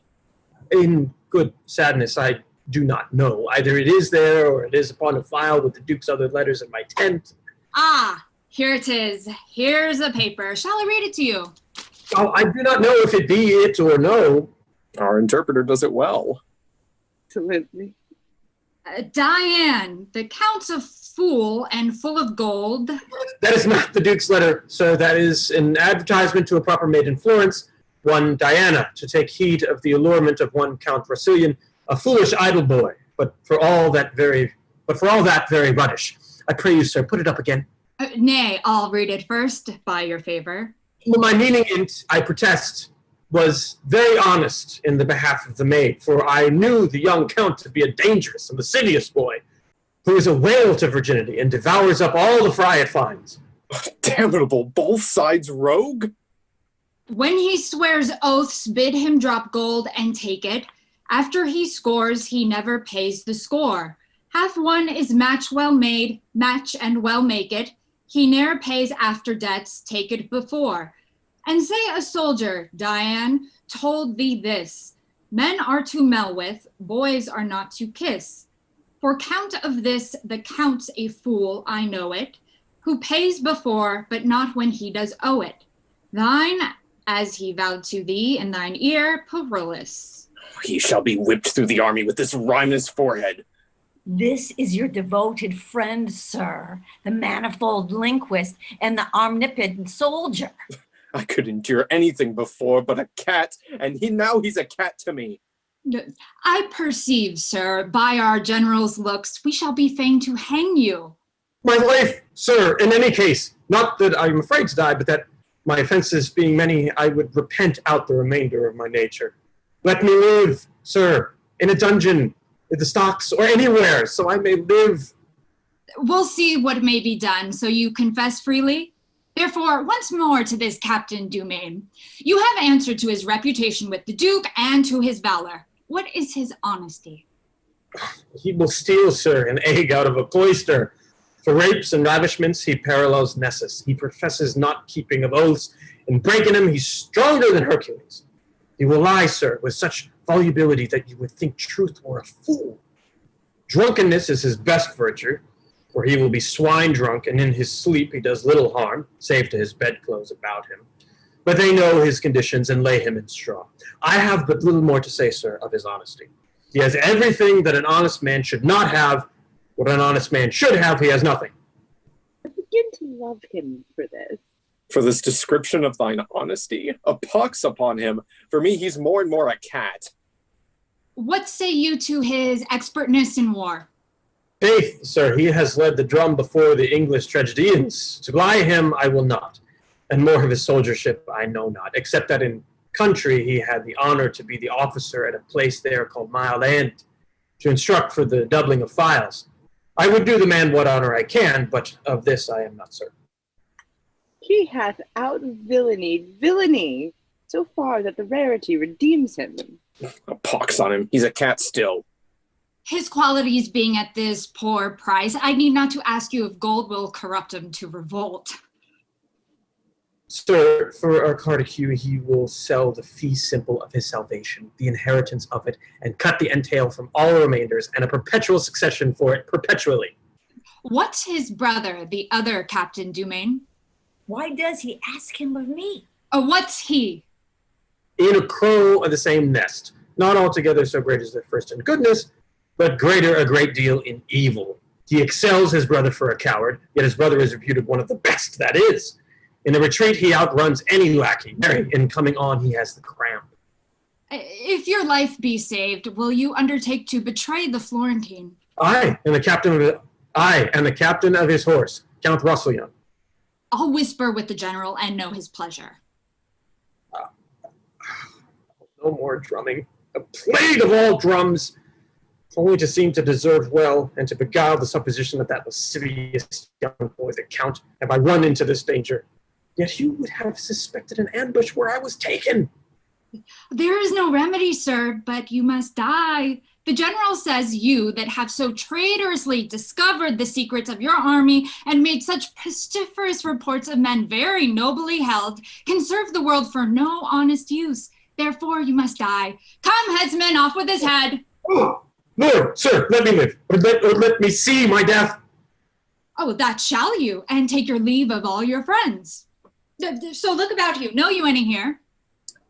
In good sadness, I do not know. Either it is there, or it is upon a file with the Duke's other letters in my tent. Ah, here it is. Here's a paper. Shall I read it to you? Oh, I do not know if it be it or no. Our interpreter does it well. Absolutely. Diane, the Count's a fool and full of gold. That is not the Duke's letter, sir. That is an advertisement to a proper maid in Florence, one Diana, to take heed of the allurement of one Count Brasilian, a foolish idle boy, but for all that very ruddish. I pray you, sir, put it up again. Nay, I'll read it first, by your favor. My meaning in't, I protest, was very honest in the behalf of the maid, for I knew the young Count to be a dangerous and lascivious boy, who is a whale to virginity and devours up all the fry it finds. Damnable both sides rogue! When he swears oaths, bid him drop gold and take it. After he scores, he never pays the score. Half one is match well made, match and well make it. He ne'er pays after debts, take it before. And say a soldier, Diane, told thee this, men are to mell with, boys are not to kiss. For count of this, the Count's a fool, I know it, who pays before, but not when he does owe it. Thine, as he vowed to thee in thine ear, Perillus. He shall be whipped through the army with this rhyme in his forehead. This is your devoted friend, sir, the manifold linguist and the omnipotent soldier. I could endure anything before but a cat, and now he's a cat to me. I perceive, sir, by our general's looks, we shall be fain to hang you. My life, sir, in any case, not that I am afraid to die, but that my offenses being many, I would repent out the remainder of my nature. Let me live, sir, in a dungeon, in the stocks, or anywhere, so I may live. We'll see what may be done, so you confess freely. Therefore, once more to this Captain Dumaine. You have answered to his reputation with the Duke and to his valor. What is his honesty? He will steal, sir, an egg out of a cloister. For rapes and ravishments, he parallels Nessus. He professes not keeping of oaths. In breaking them, he's stronger than Hercules. He will lie, sir, with such volubility that you would think truth were a fool. Drunkenness is his best virtue, for he will be swine drunk, and in his sleep he does little harm, save to his bedclothes about him. But they know his conditions and lay him in straw. I have but little more to say, sir, of his honesty. He has everything that an honest man should not have. What an honest man should have, he has nothing. I begin to love him for this. For this description of thine honesty, a pox upon him. For me, he's more and more a cat. What say you to his expertness in war? Faith, sir, he has led the drum before the English tragedians. To lie him I will not, and more of his soldiership I know not, except that in country he had the honor to be the officer at a place there called Mile End, to instruct for the doubling of files. I would do the man what honor I can, but of this I am not certain. He hath out-villainied villainy, so far that the rarity redeems him. A pox on him. He's a cat still. His qualities being at this poor price, I need not to ask you if gold will corrupt him to revolt. Sir, for our Cardicu, he will sell the fee simple of his salvation, the inheritance of it, and cut the entail from all remainders, and a perpetual succession for it perpetually. What's his brother, the other Captain Dumaine? Why does he ask him of me? What's he? In a crow of the same nest, not altogether so great as the first in goodness, but greater a great deal in evil. He excels his brother for a coward, yet his brother is reputed one of the best that is. In the retreat, he outruns any lackey. Marry, in coming on, he has the cramp. If your life be saved, will you undertake to betray the Florentine? I am the captain of his horse, Count Roussillon. I'll whisper with the general and know his pleasure. No more drumming. A plague of all drums, only to seem to deserve well, and to beguile the supposition of that lascivious young boy, the Count, have I run into this danger. Yet you would have suspected an ambush where I was taken. There is no remedy, sir, but you must die. The general says you, that have so traitorously discovered the secrets of your army and made such pestiferous reports of men very nobly held, can serve the world for no honest use. Therefore you must die. Come, headsman, off with his head. Oh, Lord, sir, let me live, or let me see my death. Oh, that shall you, and take your leave of all your friends. So look about you. Know you any here?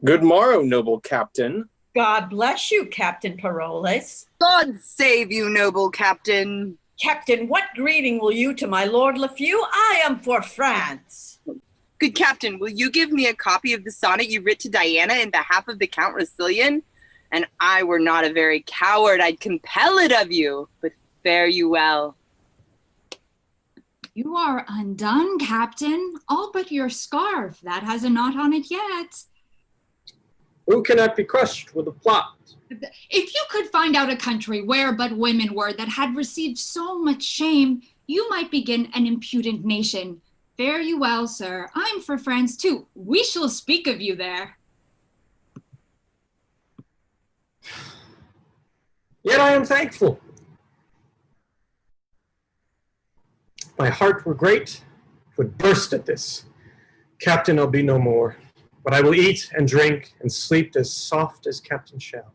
Good morrow, noble captain. God bless you, Captain Paroles. God save you, noble captain. Captain, what greeting will you to my Lord Lefew? I am for France. Good captain, will you give me a copy of the sonnet you writ to Diana in behalf of the Count Roussillon? And I were not a very coward, I'd compel it of you, but fare you well. You are undone, Captain, all but your scarf. That has a knot on it yet. Who cannot be crushed with a plot? If you could find out a country where but women were that had received so much shame, you might begin an impudent nation. Fare you well, sir. I'm for France too. We shall speak of you there. Yet I am thankful. If my heart were great, it would burst at this. Captain, I'll be no more, but I will eat and drink and sleep as soft as captain shall.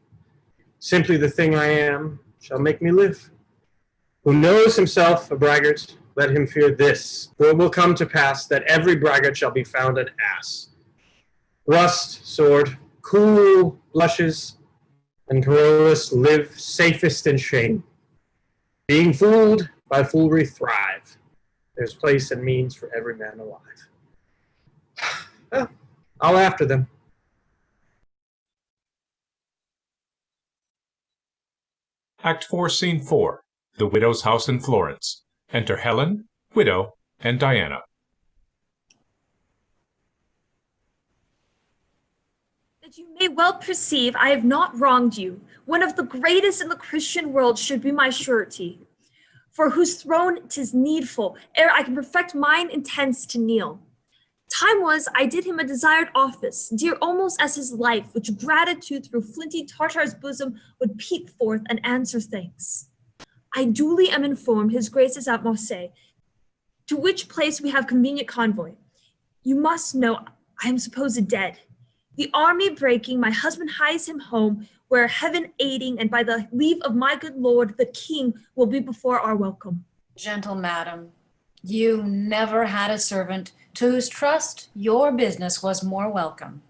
Simply the thing I am shall make me live. Who knows himself a braggart, let him fear this, for it will come to pass that every braggart shall be found an ass. Rust, sword, cool blushes, and Carolus live safest in shame. Being fooled, by foolery thrive. There's place and means for every man alive. Well, I'll after them. Act 4, Scene 4. The widow's house in Florence. Enter Helen, widow, and Diana. That you may well perceive I have not wronged you. One of the greatest in the Christian world should be my surety, for whose throne 'tis needful, ere I can perfect mine intents to kneel. Time was I did him a desired office, dear almost as his life, which gratitude through flinty Tartar's bosom would peep forth and answer thanks. I duly am informed his grace is at Marseilles, to which place we have convenient convoy. You must know I am supposed dead. The army breaking, my husband hies him home, where heaven aiding, and by the leave of my good lord, the king will be before our welcome. Gentle madam, you never had a servant to whose trust your business was more welcome.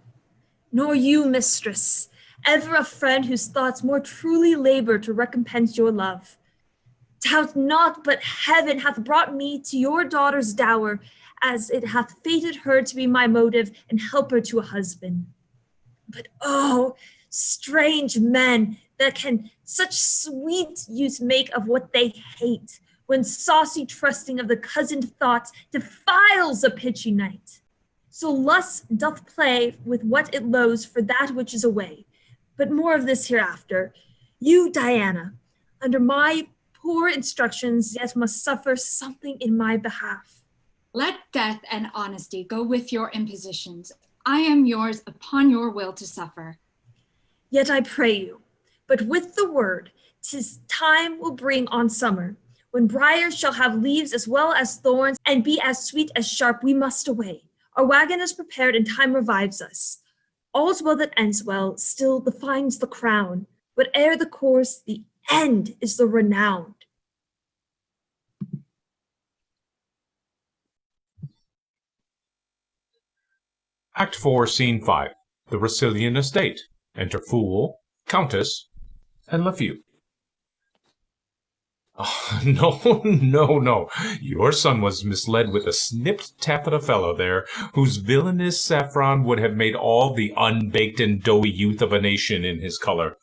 Nor you, mistress, ever a friend whose thoughts more truly labor to recompense your love. Doubt not but heaven hath brought me to your daughter's dower, as it hath fated her to be my motive and helper to a husband. But oh, strange men that can such sweet use make of what they hate, when saucy trusting of the cousined thoughts defiles a pitchy night. So lust doth play with what it loathes for that which is away. But more of this hereafter. You, Diana, under my poor instructions, yet must suffer something in my behalf. Let death and honesty go with your impositions. I am yours upon your will to suffer. Yet I pray you, but with the word, 'tis time will bring on summer, when briars shall have leaves as well as thorns, and be as sweet as sharp, we must away. Our wagon is prepared, and time revives us. All's well that ends well, still the fine's the crown. Whate'er the course, the end is the renowned. Act 4, Scene 5. The Racilian Estate. Enter Fool, Countess, and Lafeu. Oh, no. Your son was misled with a snipped taffeta fellow there, whose villainous saffron would have made all the unbaked and doughy youth of a nation in his color.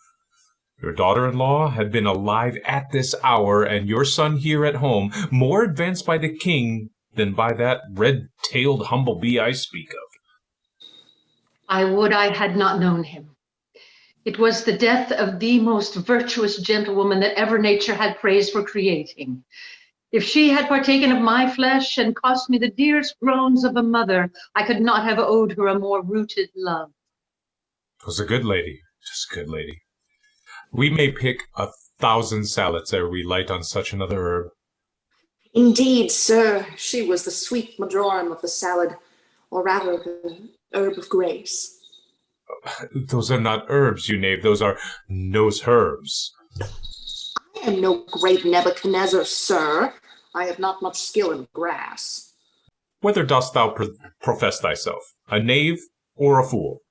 Your daughter-in-law had been alive at this hour, and your son here at home, more advanced by the king than by that red-tailed humble-bee I speak of. I would I had not known him. It was the death of the most virtuous gentlewoman that ever nature had praised for creating. If she had partaken of my flesh and cost me the dearest groans of a mother, I could not have owed her a more rooted love. 'Twas a good lady, just a good lady. We may pick 1,000 salads ere we light on such another herb. Indeed, sir, she was the sweet majorum of the salad, or rather the herb of grace. Those are not herbs, you knave. Those are nose herbs. I am no great Nebuchadnezzar, sir. I have not much skill in grass. Whether dost thou profess thyself, a knave or a fool?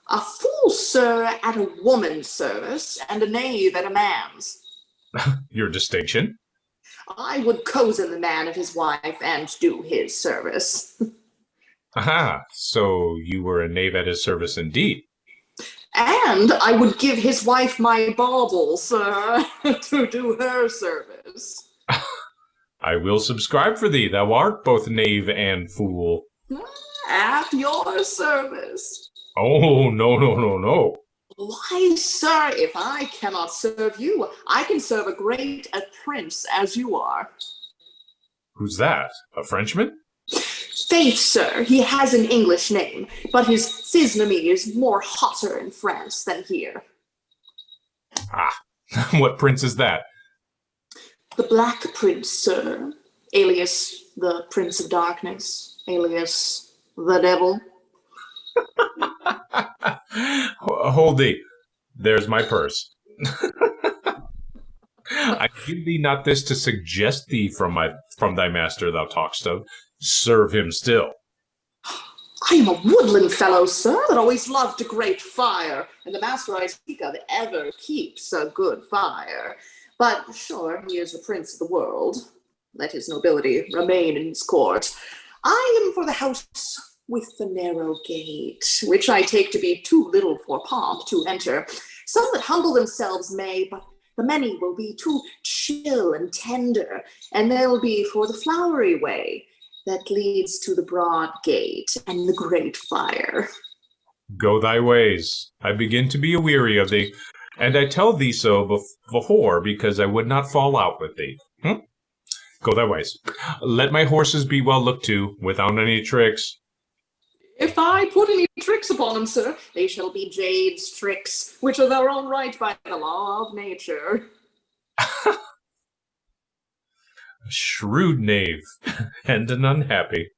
A fool, sir, at a woman's service, and a knave at a man's. Your distinction? I would cozen the man of his wife and do his service. Aha, so you were a knave at his service indeed. And I would give his wife my bauble, sir, to do her service. I will subscribe for thee. Thou art both knave and fool. At your service. Oh, no. Why, sir, if I cannot serve you, I can serve a prince as you are. Who's that? A Frenchman? Faith, sir, he has an English name, but his physiognomy is more hotter in France than here. Ah, what prince is that? The Black Prince, sir, alias the Prince of Darkness, alias the Devil. Hold thee. There's my purse. I give thee not this to suggest thee from thy master thou talk'st of. Serve him still. I am a woodland fellow, sir, that always loved a great fire, and the master I speak of ever keeps a good fire. But sure, he is the prince of the world. Let his nobility remain in his court. I am for the house with the narrow gate, which I take to be too little for pomp to enter. Some that humble themselves may, but the many will be too chill and tender, and they'll be for the flowery way that leads to the broad gate and the great fire. Go thy ways. I begin to be aweary of thee, and I tell thee so before, because I would not fall out with thee. Go thy ways. Let my horses be well looked to, without any tricks. If I put any tricks upon them, sir, they shall be Jade's tricks, which are their own right by the law of nature. A shrewd knave, and an unhappy.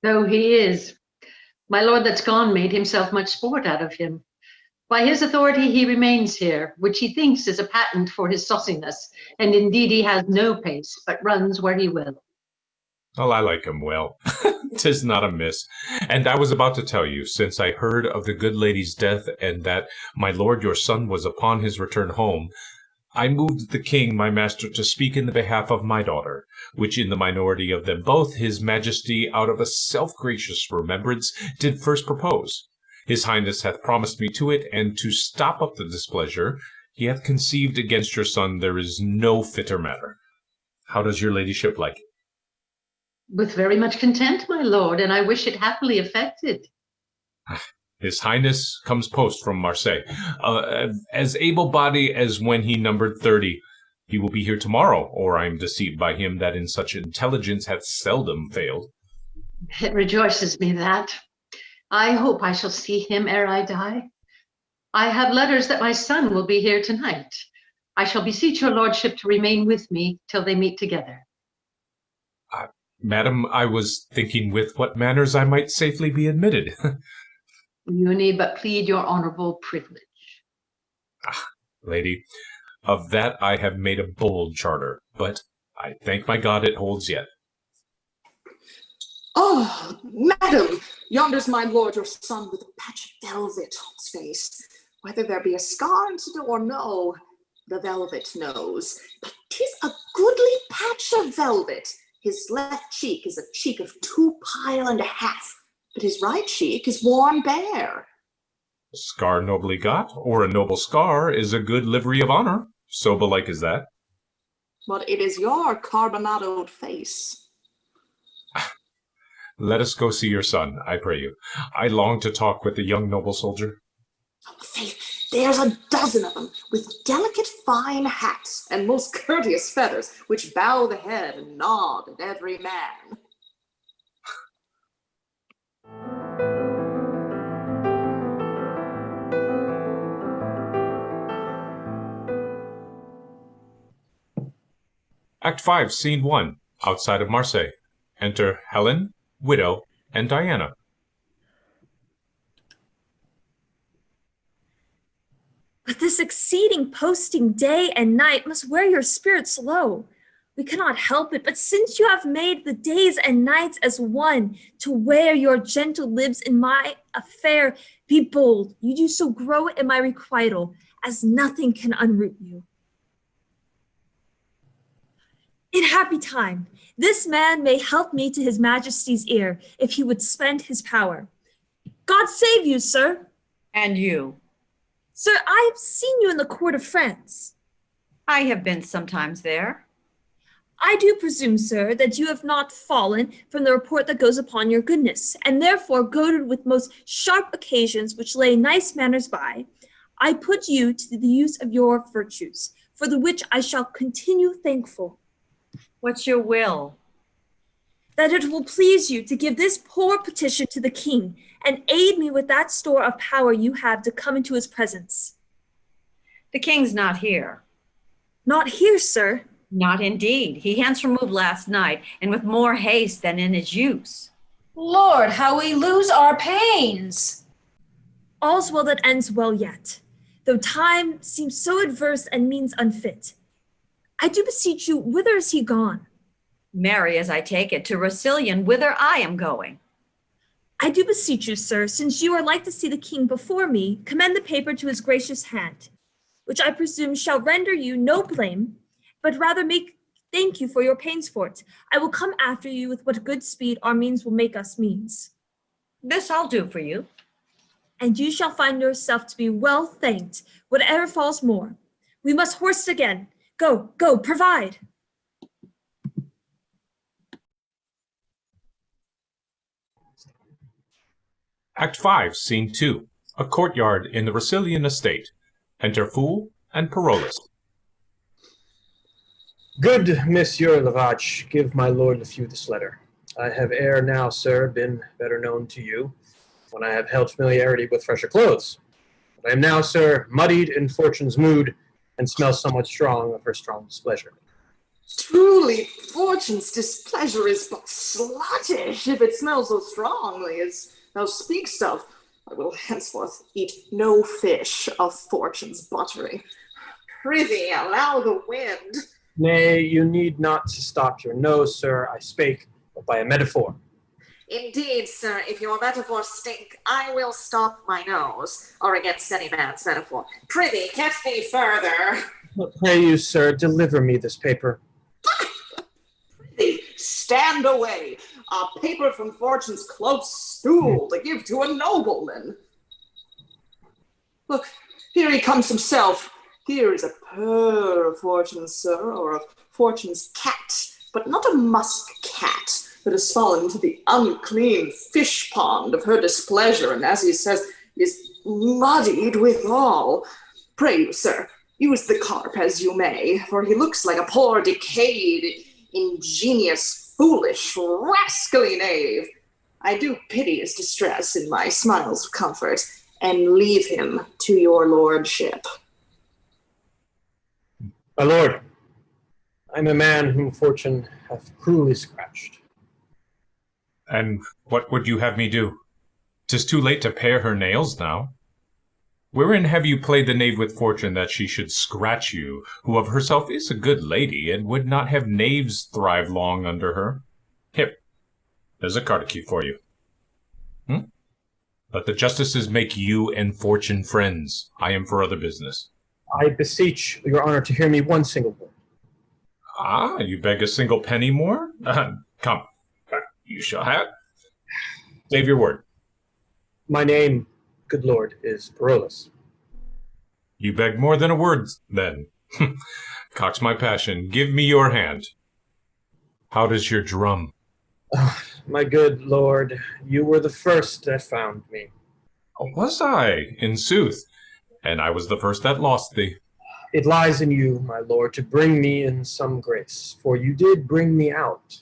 Though he is. My lord that's gone made himself much sport out of him. By his authority he remains here, which he thinks is a patent for his sauciness, and indeed he has no pace, but runs where he will. Well, I like him well. 'Tis not amiss. And I was about to tell you, since I heard of the good lady's death, and that my lord your son was upon his return home, I moved the king my master to speak in the behalf of my daughter, which in the minority of them both his majesty out of a self-gracious remembrance did first propose. His highness hath promised me to it, and to stop up the displeasure he hath conceived against your son there is no fitter matter. How does your ladyship like it? With very much content, my lord, and I wish it happily effected. His Highness comes post from Marseille, as able-bodied as when he numbered 30. He will be here tomorrow, or I am deceived by him that in such intelligence hath seldom failed. It rejoices me that. I hope I shall see him ere I die. I have letters that my son will be here tonight. I shall beseech your lordship to remain with me till they meet together. Madam, I was thinking with what manners I might safely be admitted. You need but plead your honorable privilege. Lady, of that I have made a bold charter, but I thank my God it holds yet. Oh, madam, yonder's my lord your son with a patch of velvet on his face. Whether there be a scar in it or no, the velvet knows. But 'tis a goodly patch of velvet. His left cheek is a cheek of 2 pile and a half, but his right cheek is worn bare. Scar nobly got, or a noble scar, is a good livery of honor. So belike is that. But it is your carbonadoed face. Let us go see your son, I pray you. I long to talk with the young noble soldier. Faith, there's a dozen of them, with delicate fine hats and most courteous feathers, which bow the head and nod at every man. Act 5, Scene 1, outside of Marseille. Enter Helen, widow, and Diana. But this exceeding posting day and night must wear your spirits low. We cannot help it, but since you have made the days and nights as one, to wear your gentle lips in my affair, be bold. You do so grow in my requital, as nothing can unroot you. In happy time, this man may help me to his majesty's ear, if he would spend his power. God save you, sir. And you. Sir, I have seen you in the court of France. I have been sometimes there. I do presume, sir, that you have not fallen from the report that goes upon your goodness, and therefore, goaded with most sharp occasions which lay nice manners by, I put you to the use of your virtues, for the which I shall continue thankful. What's your will? That it will please you to give this poor petition to the king, and aid me with that store of power you have to come into his presence. The king's not here. Not here, sir. Not indeed. He hence removed last night, and with more haste than in his use. Lord, how we lose our pains! All's well that ends well yet, though time seems so adverse and means unfit. I do beseech you, whither is he gone? Marry, as I take it, to Rossillon, whither I am going. I do beseech you, sir, since you are like to see the king before me, commend the paper to his gracious hand, which I presume shall render you no blame, but rather thank you for your pains for it. I will come after you with what good speed our means will make us means. This I'll do for you. And you shall find yourself to be well thanked, whatever falls more. We must horse again. Go, go, provide. Act 5, Scene 2. A courtyard in the Racilian estate. Enter Fool and Parolles. Good Monsieur Lavach, give my lord Lefeu this letter. I have ere now, sir, been better known to you, when I have held familiarity with fresher clothes. But I am now, sir, muddied in fortune's mood, and smell somewhat strong of her strong displeasure. Truly, fortune's displeasure is but sluttish, if it smells so strongly as thou speakst of. I will henceforth eat no fish of fortune's buttering. Prithee, allow the wind. Nay, you need not to stop your nose, sir. I spake but by a metaphor. Indeed, sir, if your metaphor stink, I will stop my nose, or against any man's metaphor. Prithee, catch me further. Pray you, sir, deliver me this paper. Prithee, stand away. A paper from fortune's close stool to give to a nobleman. Look, here he comes himself. Here is a purr of fortune, sir, or of fortune's cat, but not a musk cat that has fallen into the unclean fish pond of her displeasure, and as he says, is muddied withal. Pray you, sir, use the carp as you may, for he looks like a poor decayed, ingenious, foolish, rascally knave. I do pity his distress in my smiles of comfort, and leave him to your lordship. My lord, I am a man whom fortune hath cruelly scratched. And what would you have me do? 'Tis too late to pare her nails now. Wherein have you played the knave with fortune that she should scratch you, who of herself is a good lady, and would not have knaves thrive long under her? Here, there's a cardicute for you. Let the justices make you and fortune friends. I am for other business. I beseech your honor to hear me one single word. Ah, you beg a single penny more? Come, you shall have. Save your word. My name, good lord, is Parolles. You beg more than a word, then. Cocks my passion. Give me your hand. How does your drum? My good lord, you were the first that found me. Was I, in sooth? And I was the first that lost thee. It lies in you, my lord, to bring me in some grace, for you did bring me out.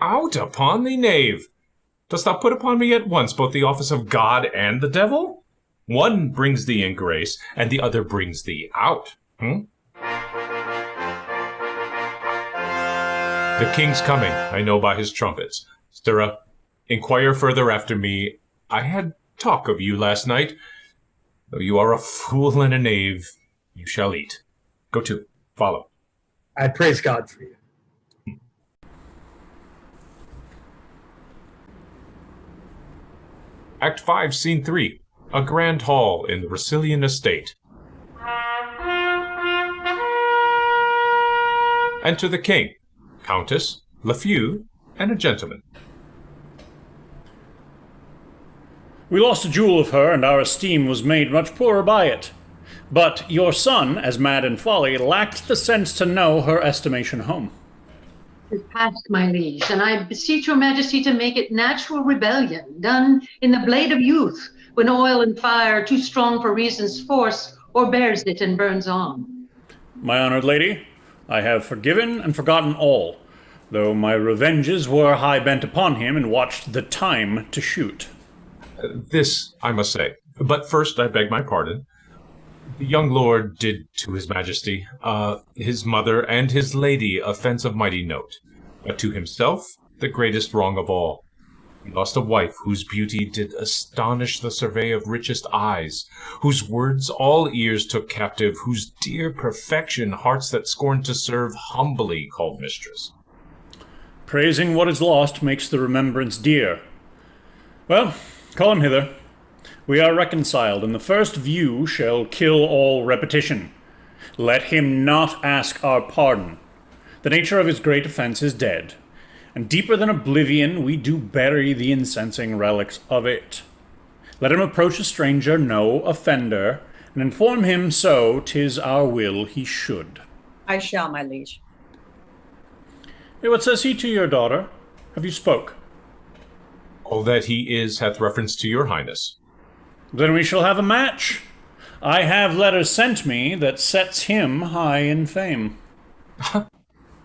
Out upon thee, knave! Dost thou put upon me at once both the office of God and the devil? One brings thee in grace, and the other brings thee out. The king's coming, I know by his trumpets. Stirra, inquire further after me. I had talk of you last night. Though you are a fool and a knave, you shall eat. Go to, follow. I praise God for you. Act 5, Scene 3. A grand hall in the Racilian estate. Enter the king, countess, Lefeu, and a gentleman. We lost a jewel of her, and our esteem was made much poorer by it. But your son, as mad in folly, lacked the sense to know her estimation home. It is past, my liege, and I beseech your majesty to make it natural rebellion, done in the blade of youth, when oil and fire, too strong for reason's force, o'erbears it and burns on. My honored lady, I have forgiven and forgotten all, though my revenges were high bent upon him and watched the time to shoot. This I must say, but first I beg my pardon. The young lord did to his majesty, his mother, and his lady offense of mighty note, but to himself the greatest wrong of all. He lost a wife whose beauty did astonish the survey of richest eyes, whose words all ears took captive, whose dear perfection hearts that scorn to serve humbly called mistress. Praising what is lost makes the remembrance dear. Well, call him hither. We are reconciled, and the first view shall kill all repetition. Let him not ask our pardon. The nature of his great offense is dead, and deeper than oblivion we do bury the incensing relics of it. Let him approach a stranger, no offender, and inform him so 'tis our will he should. I shall, my liege. Hey, what says he to your daughter? Have you spoke? All that he is hath reference to your highness. Then we shall have a match. I have letters sent me that sets him high in fame.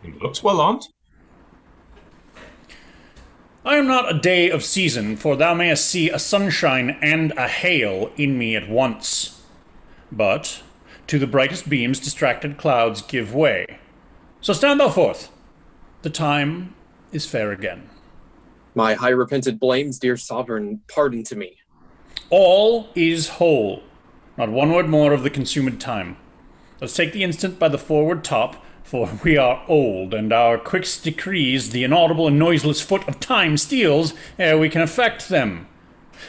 He looks well on't. I am not a day of season, for thou mayest see a sunshine and a hail in me at once. But to the brightest beams distracted clouds give way. So stand thou forth. The time is fair again. My high repented blames, dear sovereign, pardon to me. All is whole. Not one word more of the consumed time. Let's take the instant by the forward top, for we are old, and our quickest decrees the inaudible and noiseless foot of time steals ere we can effect them.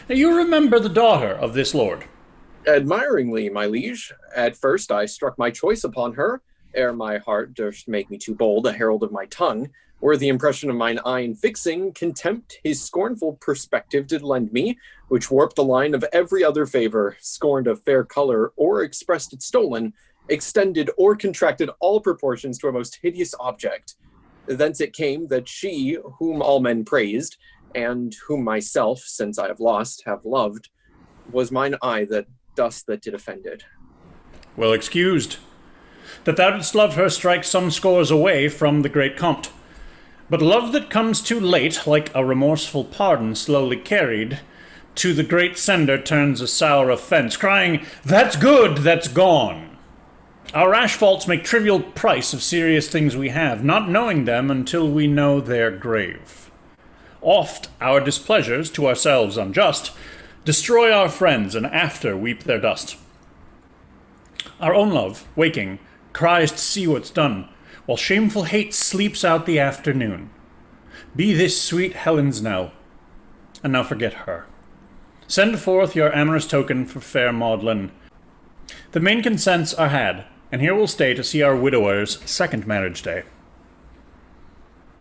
Now you remember the daughter of this lord. Admiringly, my liege. At first I struck my choice upon her, ere my heart durst make me too bold a herald of my tongue, where the impression of mine eye in fixing, contempt his scornful perspective did lend me, which warped the line of every other favor, scorned of fair color, or expressed it stolen, extended or contracted all proportions to a most hideous object. Thence it came that she, whom all men praised, and whom myself, since I have lost, have loved, was mine eye that dust that did offended. Well excused. That thou didst love her strikes some scores away from the great compt. But love that comes too late, like a remorseful pardon slowly carried, to the great sender turns a sour offense, crying, "That's good, that's gone." Our rash faults make trivial price of serious things we have, not knowing them until we know their grave. Oft our displeasures, to ourselves unjust, destroy our friends, and after weep their dust. Our own love, waking, cries to see what's done, while shameful hate sleeps out the afternoon. Be this sweet Helen's knell, and now forget her. Send forth your amorous token for fair Maudlin. The main consents are had, and here we'll stay to see our widower's second marriage day.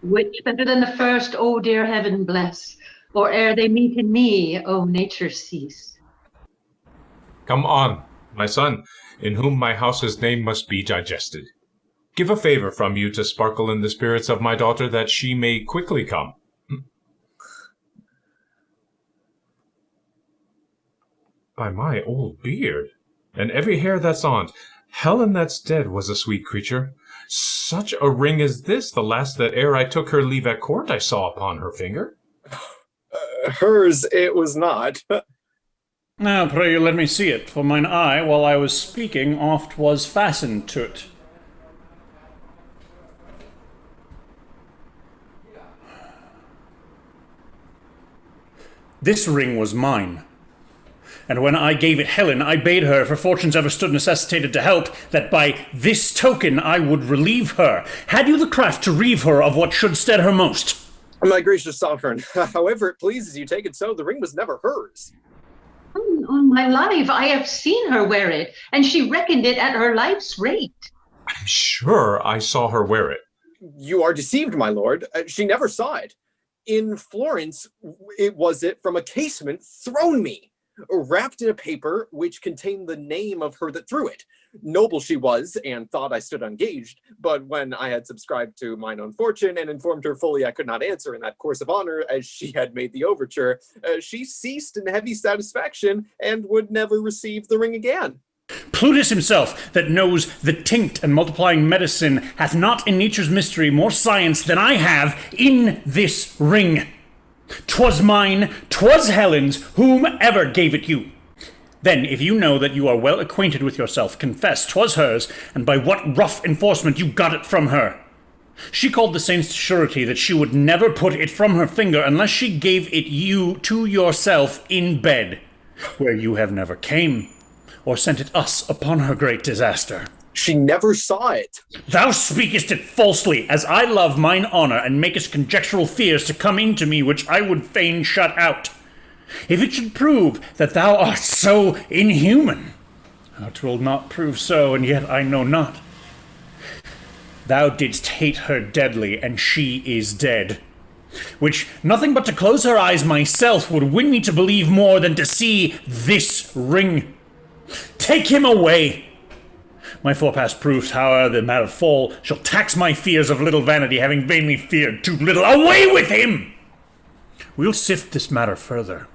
Which better than the first, O dear heaven bless, or ere they meet in me, O nature cease. Come on, my son, in whom my house's name must be digested. Give a favor from you to sparkle in the spirits of my daughter, that she may quickly come. By my old beard, and every hair that's on't, Helen that's dead was a sweet creature. Such a ring as this, the last that ere I took her leave at court, I saw upon her finger. Hers it was not. Now pray you let me see it, for mine eye, while I was speaking, oft was fastened to't. This ring was mine. And when I gave it Helen, I bade her, for fortunes ever stood necessitated to help, that by this token I would relieve her. Had you the craft to reave her of what should stead her most? My gracious sovereign, however it pleases you take it so, the ring was never hers. On my life, I have seen her wear it, and she reckoned it at her life's rate. I'm sure I saw her wear it. You are deceived, my lord. She never saw it. In Florence, it was from a casement thrown me, wrapped in a paper which contained the name of her that threw it. Noble she was, and thought I stood engaged, but when I had subscribed to mine own fortune and informed her fully I could not answer in that course of honor as she had made the overture, she ceased in heavy satisfaction and would never receive the ring again. Plutus himself, that knows the tinct and multiplying medicine, hath not in nature's mystery more science than I have in this ring. 'Twas mine, 'twas Helen's, whomever gave it you. Then, if you know that you are well acquainted with yourself, confess 'twas hers, and by what rough enforcement you got it from her. She called the saints to surety that she would never put it from her finger unless she gave it you to yourself in bed, where you have never came, or sent it us upon her great disaster. She never saw it. Thou speakest it falsely, as I love mine honor, and makest conjectural fears to come into me which I would fain shut out. If it should prove that thou art so inhuman, 'twill not prove so, and yet I know not. Thou didst hate her deadly, and she is dead, which nothing but to close her eyes myself would win me to believe more than to see this ring. Take him away. My forepast proofs, however the matter fall, shall tax my fears of little vanity, having vainly feared too little. Away with him! We'll sift this matter further.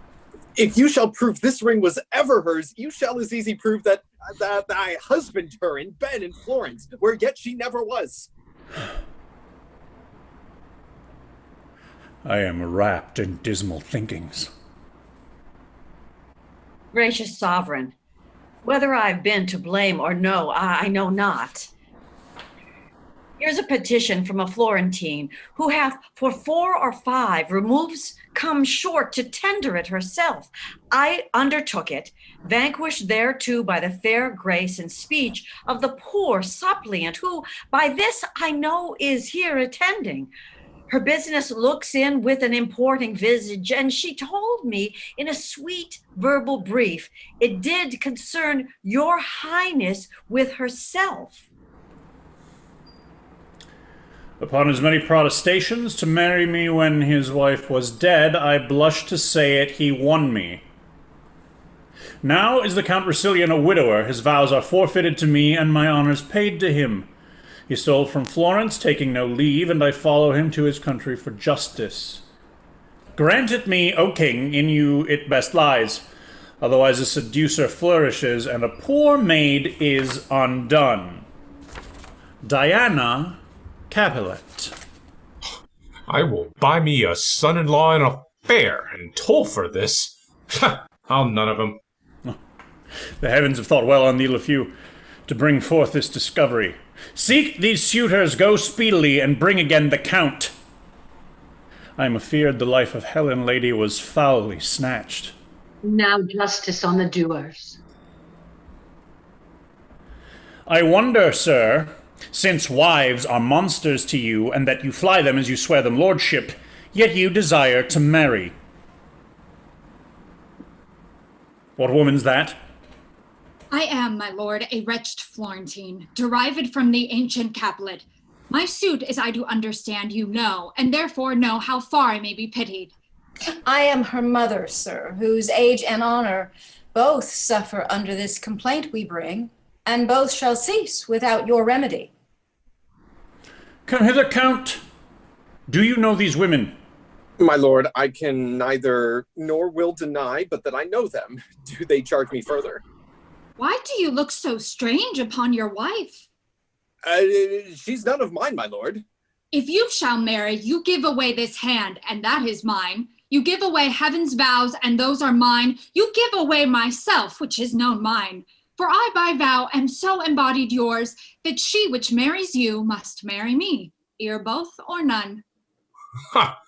If you shall prove this ring was ever hers, you shall as easy prove that I husbanded her in bed in Florence, where yet she never was. I am wrapped in dismal thinkings. Gracious sovereign, whether I've been to blame or no, I know not. Here's a petition from a Florentine who hath for 4 or 5 removes come short to tender it herself. I undertook it, vanquished thereto by the fair grace and speech of the poor suppliant who by this I know is here attending. Her business looks in with an importing visage, and she told me in a sweet verbal brief, it did concern your highness with herself. Upon his many protestations to marry me when his wife was dead, I blush to say it, he won me. Now is the Count Russillian a widower, his vows are forfeited to me, and my honours paid to him. He stole from Florence, taking no leave, and I follow him to his country for justice. Grant it me, O king, in you it best lies. Otherwise a seducer flourishes, and a poor maid is undone. Diana Capulet. I will buy me a son-in-law in a fair and toll for this. I'll none of 'em. The heavens have thought well on thee, Lafeu, to bring forth this discovery. Seek these suitors, go speedily, and bring again the count. I am afeard the life of Helen, lady, was foully snatched. Now justice on the doers. I wonder, sir, since wives are monsters to you, and that you fly them as you swear them lordship, yet you desire to marry. What woman's that? I am, my lord, a wretched Florentine, derived from the ancient Capulet. My suit, as I do understand, you know, and therefore know how far I may be pitied. I am her mother, sir, whose age and honor both suffer under this complaint we bring, and both shall cease without your remedy. Come hither, Count. Do you know these women? My lord, I can neither nor will deny, but that I know them. Do they charge me further? Why do you look so strange upon your wife? She's none of mine, my lord. If you shall marry, you give away this hand, and that is mine. You give away heaven's vows, and those are mine. You give away myself, which is known mine. For I by vow am so embodied yours, that she which marries you must marry me, ere both or none. Ha!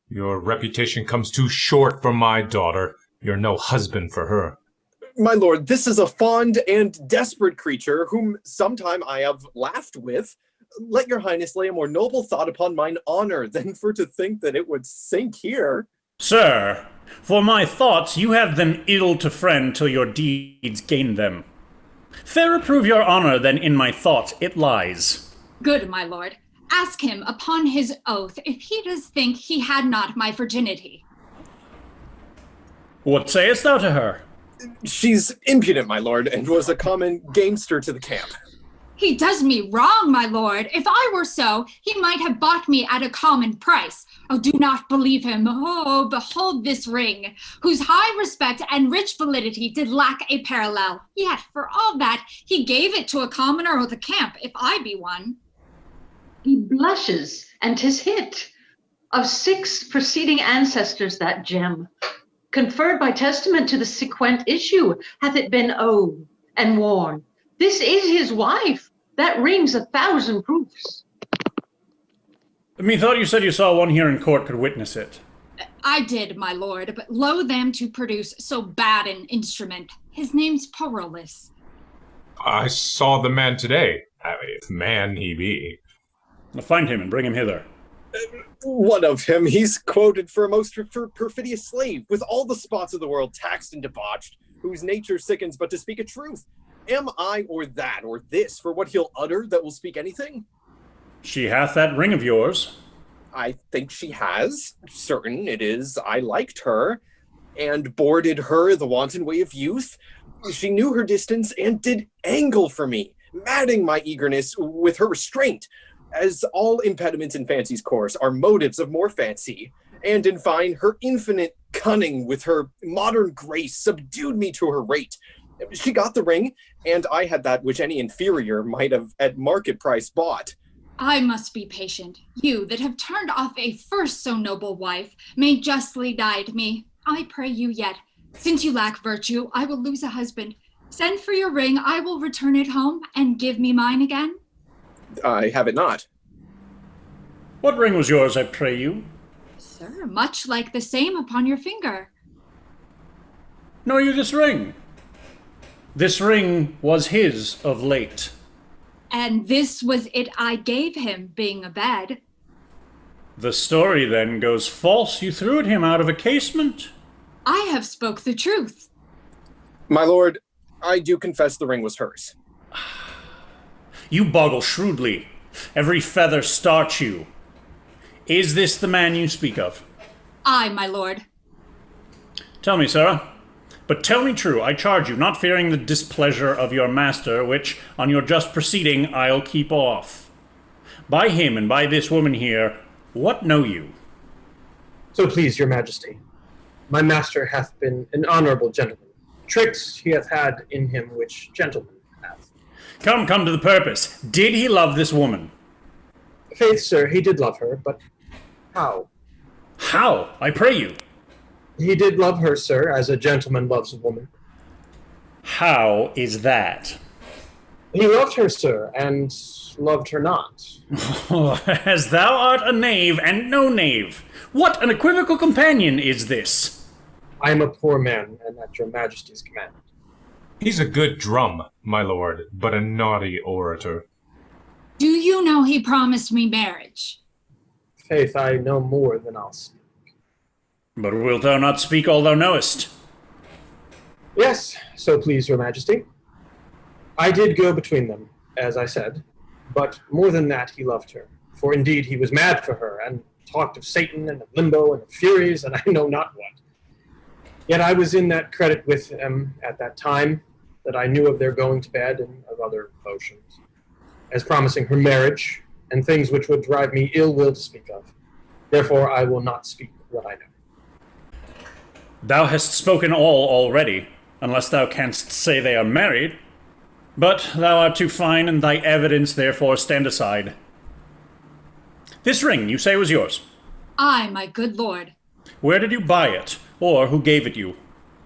Your reputation comes too short for my daughter. You're no husband for her. My lord, this is a fond and desperate creature, whom sometime I have laughed with. Let your highness lay a more noble thought upon mine honor than for to think that it would sink here. Sir, for my thoughts you have them ill to friend till your deeds gain them. Fairer prove your honor than in my thought it lies. Good, my lord. Ask him upon his oath if he does think he had not my virginity. What sayest thou to her? She's impudent, my lord, and was a common gamester to the camp. He does me wrong, my lord. If I were so, he might have bought me at a common price. Oh, do not believe him. Oh, behold this ring, whose high respect and rich validity did lack a parallel. Yet, for all that, he gave it to a commoner of the camp, if I be one. He blushes, and 'tis hit. Of 6 preceding ancestors that gem, conferred by testament to the sequent issue, hath it been owed and worn. This is his wife. That rings 1,000 proofs. Methought you said you saw one here in court could witness it. I did, my lord, but lo them to produce so bad an instrument. His name's Parolles. I saw the man today, if man he be. I'll find him and bring him hither. What of him? He's quoted for a most perfidious slave, with all the spots of the world taxed and debauched, whose nature sickens but to speak a truth. Am I or that or this for what he'll utter that will speak anything? She hath that ring of yours. I think she has. Certain it is I liked her, and boarded her the wanton way of youth. She knew her distance and did angle for me, madding my eagerness with her restraint, as all impediments in fancy's course are motives of more fancy, And in fine, her infinite cunning with her modern grace subdued me to her rate. She got the ring, and I had that which any inferior might have at market price bought. I must be patient. You that have turned off a first so noble wife may justly guide me. I pray you yet. Since you lack virtue, I will lose a husband. Send for your ring, I will return it home, and give me mine again. I have it not. What ring was yours, I pray you? Sir, much like the same upon your finger. Know you this ring? This ring was his of late. And this was it I gave him, being abed. The story then goes false. You threw at him out of a casement. I have spoke the truth. My lord, I do confess the ring was hers. You boggle shrewdly. Every feather starts you. Is this the man you speak of? Aye, my lord. Tell me, Sarah. But tell me true, I charge you, not fearing the displeasure of your master, which, on your just proceeding, I'll keep off. By him and by this woman here, what know you? So please, your majesty, my master hath been an honorable gentleman. Tricks he hath had in him which gentlemen have. Come to the purpose. Did he love this woman? Faith, sir, he did love her, but how? How, I pray you? He did love her, sir, as a gentleman loves a woman. How is that? He loved her, sir, and loved her not. As thou art a knave and no knave. What an equivocal companion is this? I am a poor man, and at your majesty's command. He's a good drum, my lord, but a naughty orator. Do you know he promised me marriage? Faith, I know more than I'll speak. But wilt thou not speak all thou knowest? Yes, so please your majesty. I did go between them, as I said, but more than that he loved her. For indeed he was mad for her, and talked of Satan and of limbo and of furies, and I know not what. Yet I was in that credit with them at that time, that I knew of their going to bed and of other motions, as promising her marriage, and things which would drive me ill will to speak of. Therefore I will not speak what I know. Thou hast spoken all already, unless thou canst say they are married. But thou art too fine, and thy evidence therefore stand aside. This ring, you say, was yours? Aye, my good lord. Where did you buy it, or who gave it you?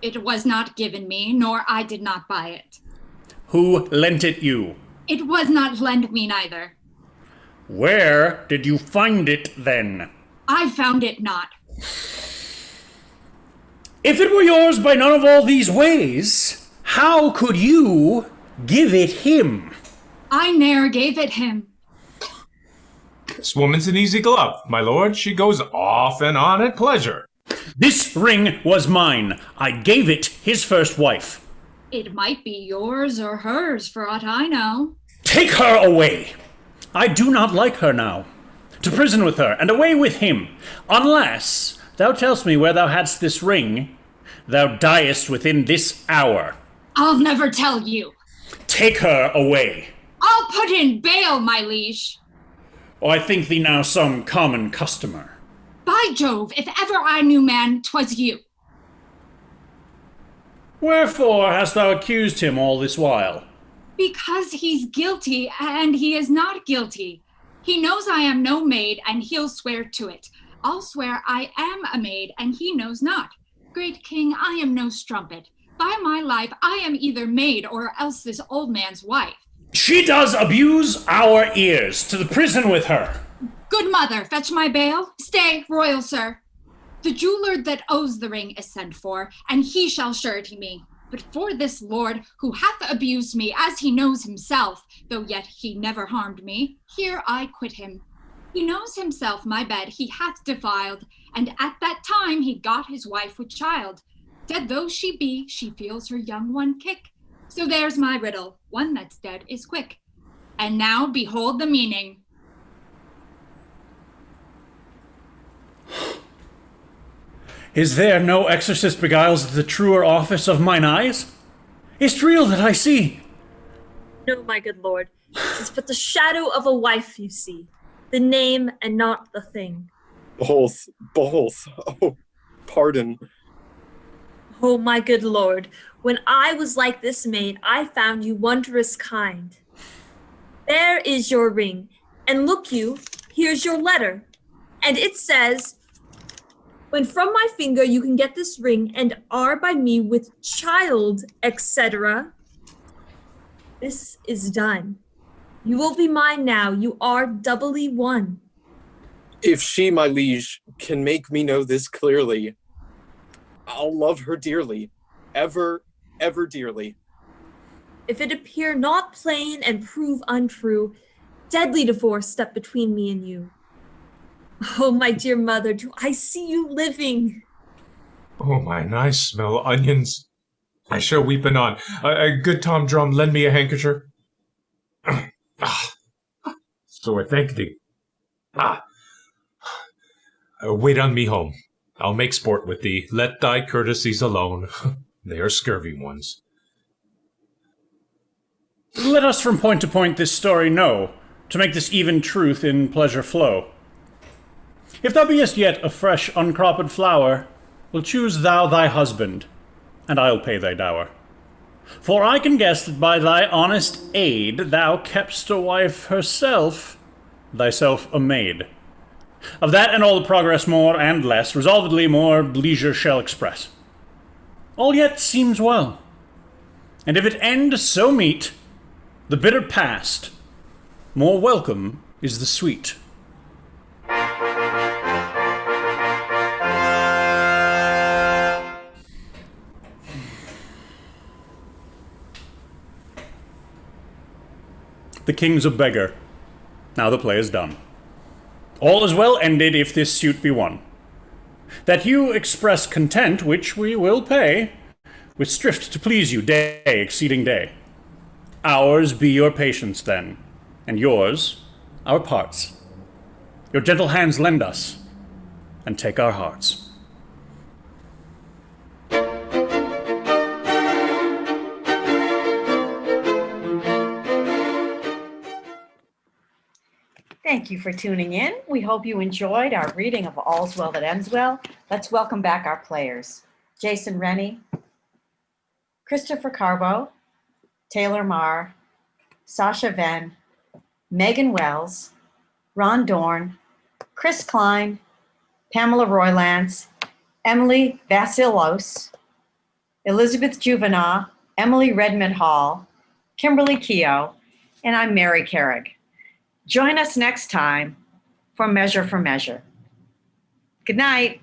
It was not given me, nor I did not buy it. Who lent it you? It was not lent me neither. Where did you find it, then? I found it not. If it were yours by none of all these ways, how could you give it him? I ne'er gave it him. This woman's an easy glove, my lord. She goes off and on at pleasure. This ring was mine. I gave it his first wife. It might be yours or hers, for aught I know. Take her away. I do not like her now. To prison with her, and away with him, unless thou tellst me where thou hadst this ring, thou diest within this hour. I'll never tell you. Take her away. I'll put in bail, my liege. Oh, I think thee now some common customer. By Jove, if ever I knew man, 'twas you. Wherefore hast thou accused him all this while? Because he's guilty, and he is not guilty. He knows I am no maid, and he'll swear to it. I'll swear I am a maid, and he knows not. Great king, I am no strumpet. By my life, I am either maid or else this old man's wife. She does abuse our ears. To the prison with her. Good mother, fetch my bail. Stay, royal sir. The jeweler that owes the ring is sent for, and he shall surety me. But for this lord, who hath abused me, as he knows himself, though yet he never harmed me, here I quit him. He knows himself my bed he hath defiled, and at that time he got his wife with child. Dead though she be, she feels her young one kick. So there's my riddle, one that's dead is quick. And now behold the meaning. Is there no exorcist beguiles the truer office of mine eyes? Is't real that I see? No, my good lord, 'tis but the shadow of a wife you see, the name and not the thing. Both. Oh, pardon. Oh, my good lord, when I was like this maid, I found you wondrous kind. There is your ring, and look you, here's your letter. And it says, when from my finger you can get this ring and are by me with child, etc. This is done. You will be mine now, you are doubly won. If she, my liege, can make me know this clearly, I'll love her dearly, ever, ever dearly. If it appear not plain and prove untrue, deadly divorce step between me and you. Oh, my dear mother, do I see you living? Oh, mine, I smell onions. I shall weep anon. Good Tom Drum, lend me a handkerchief. So I thank thee. Wait on me home. I'll make sport with thee. Let thy courtesies alone. They are scurvy ones. Let us from point to point this story know, to make this even truth in pleasure flow. If thou beest yet a fresh uncropped flower, will choose thou thy husband, and I'll pay thy dower. For I can guess that by thy honest aid thou kept'st a wife herself, thyself a maid. Of that and all the progress more and less, resolvedly more leisure shall express. All yet seems well, and if it end so meet, the bitter past, more welcome is the sweet. The king's a beggar. Now the play is done. All is well ended if this suit be won. That you express content, which we will pay, with strift to please you day exceeding day. Ours be your patience then, and yours our parts. Your gentle hands lend us, and take our hearts. Thank you for tuning in. We hope you enjoyed our reading of All's Well That Ends Well. Let's welcome back our players. Jason Rennie, Christopher Carbo, Taylor Marr, Sasha Venn, Megan Wells, Ron Dorn, Chris Klein, Pamela Roylance, Emily Vasilos, Elizabeth Juvenal, Emily Redmond Hall, Kimberly Keogh, and I'm Mary Carrick. Join us next time for Measure for Measure. Good night.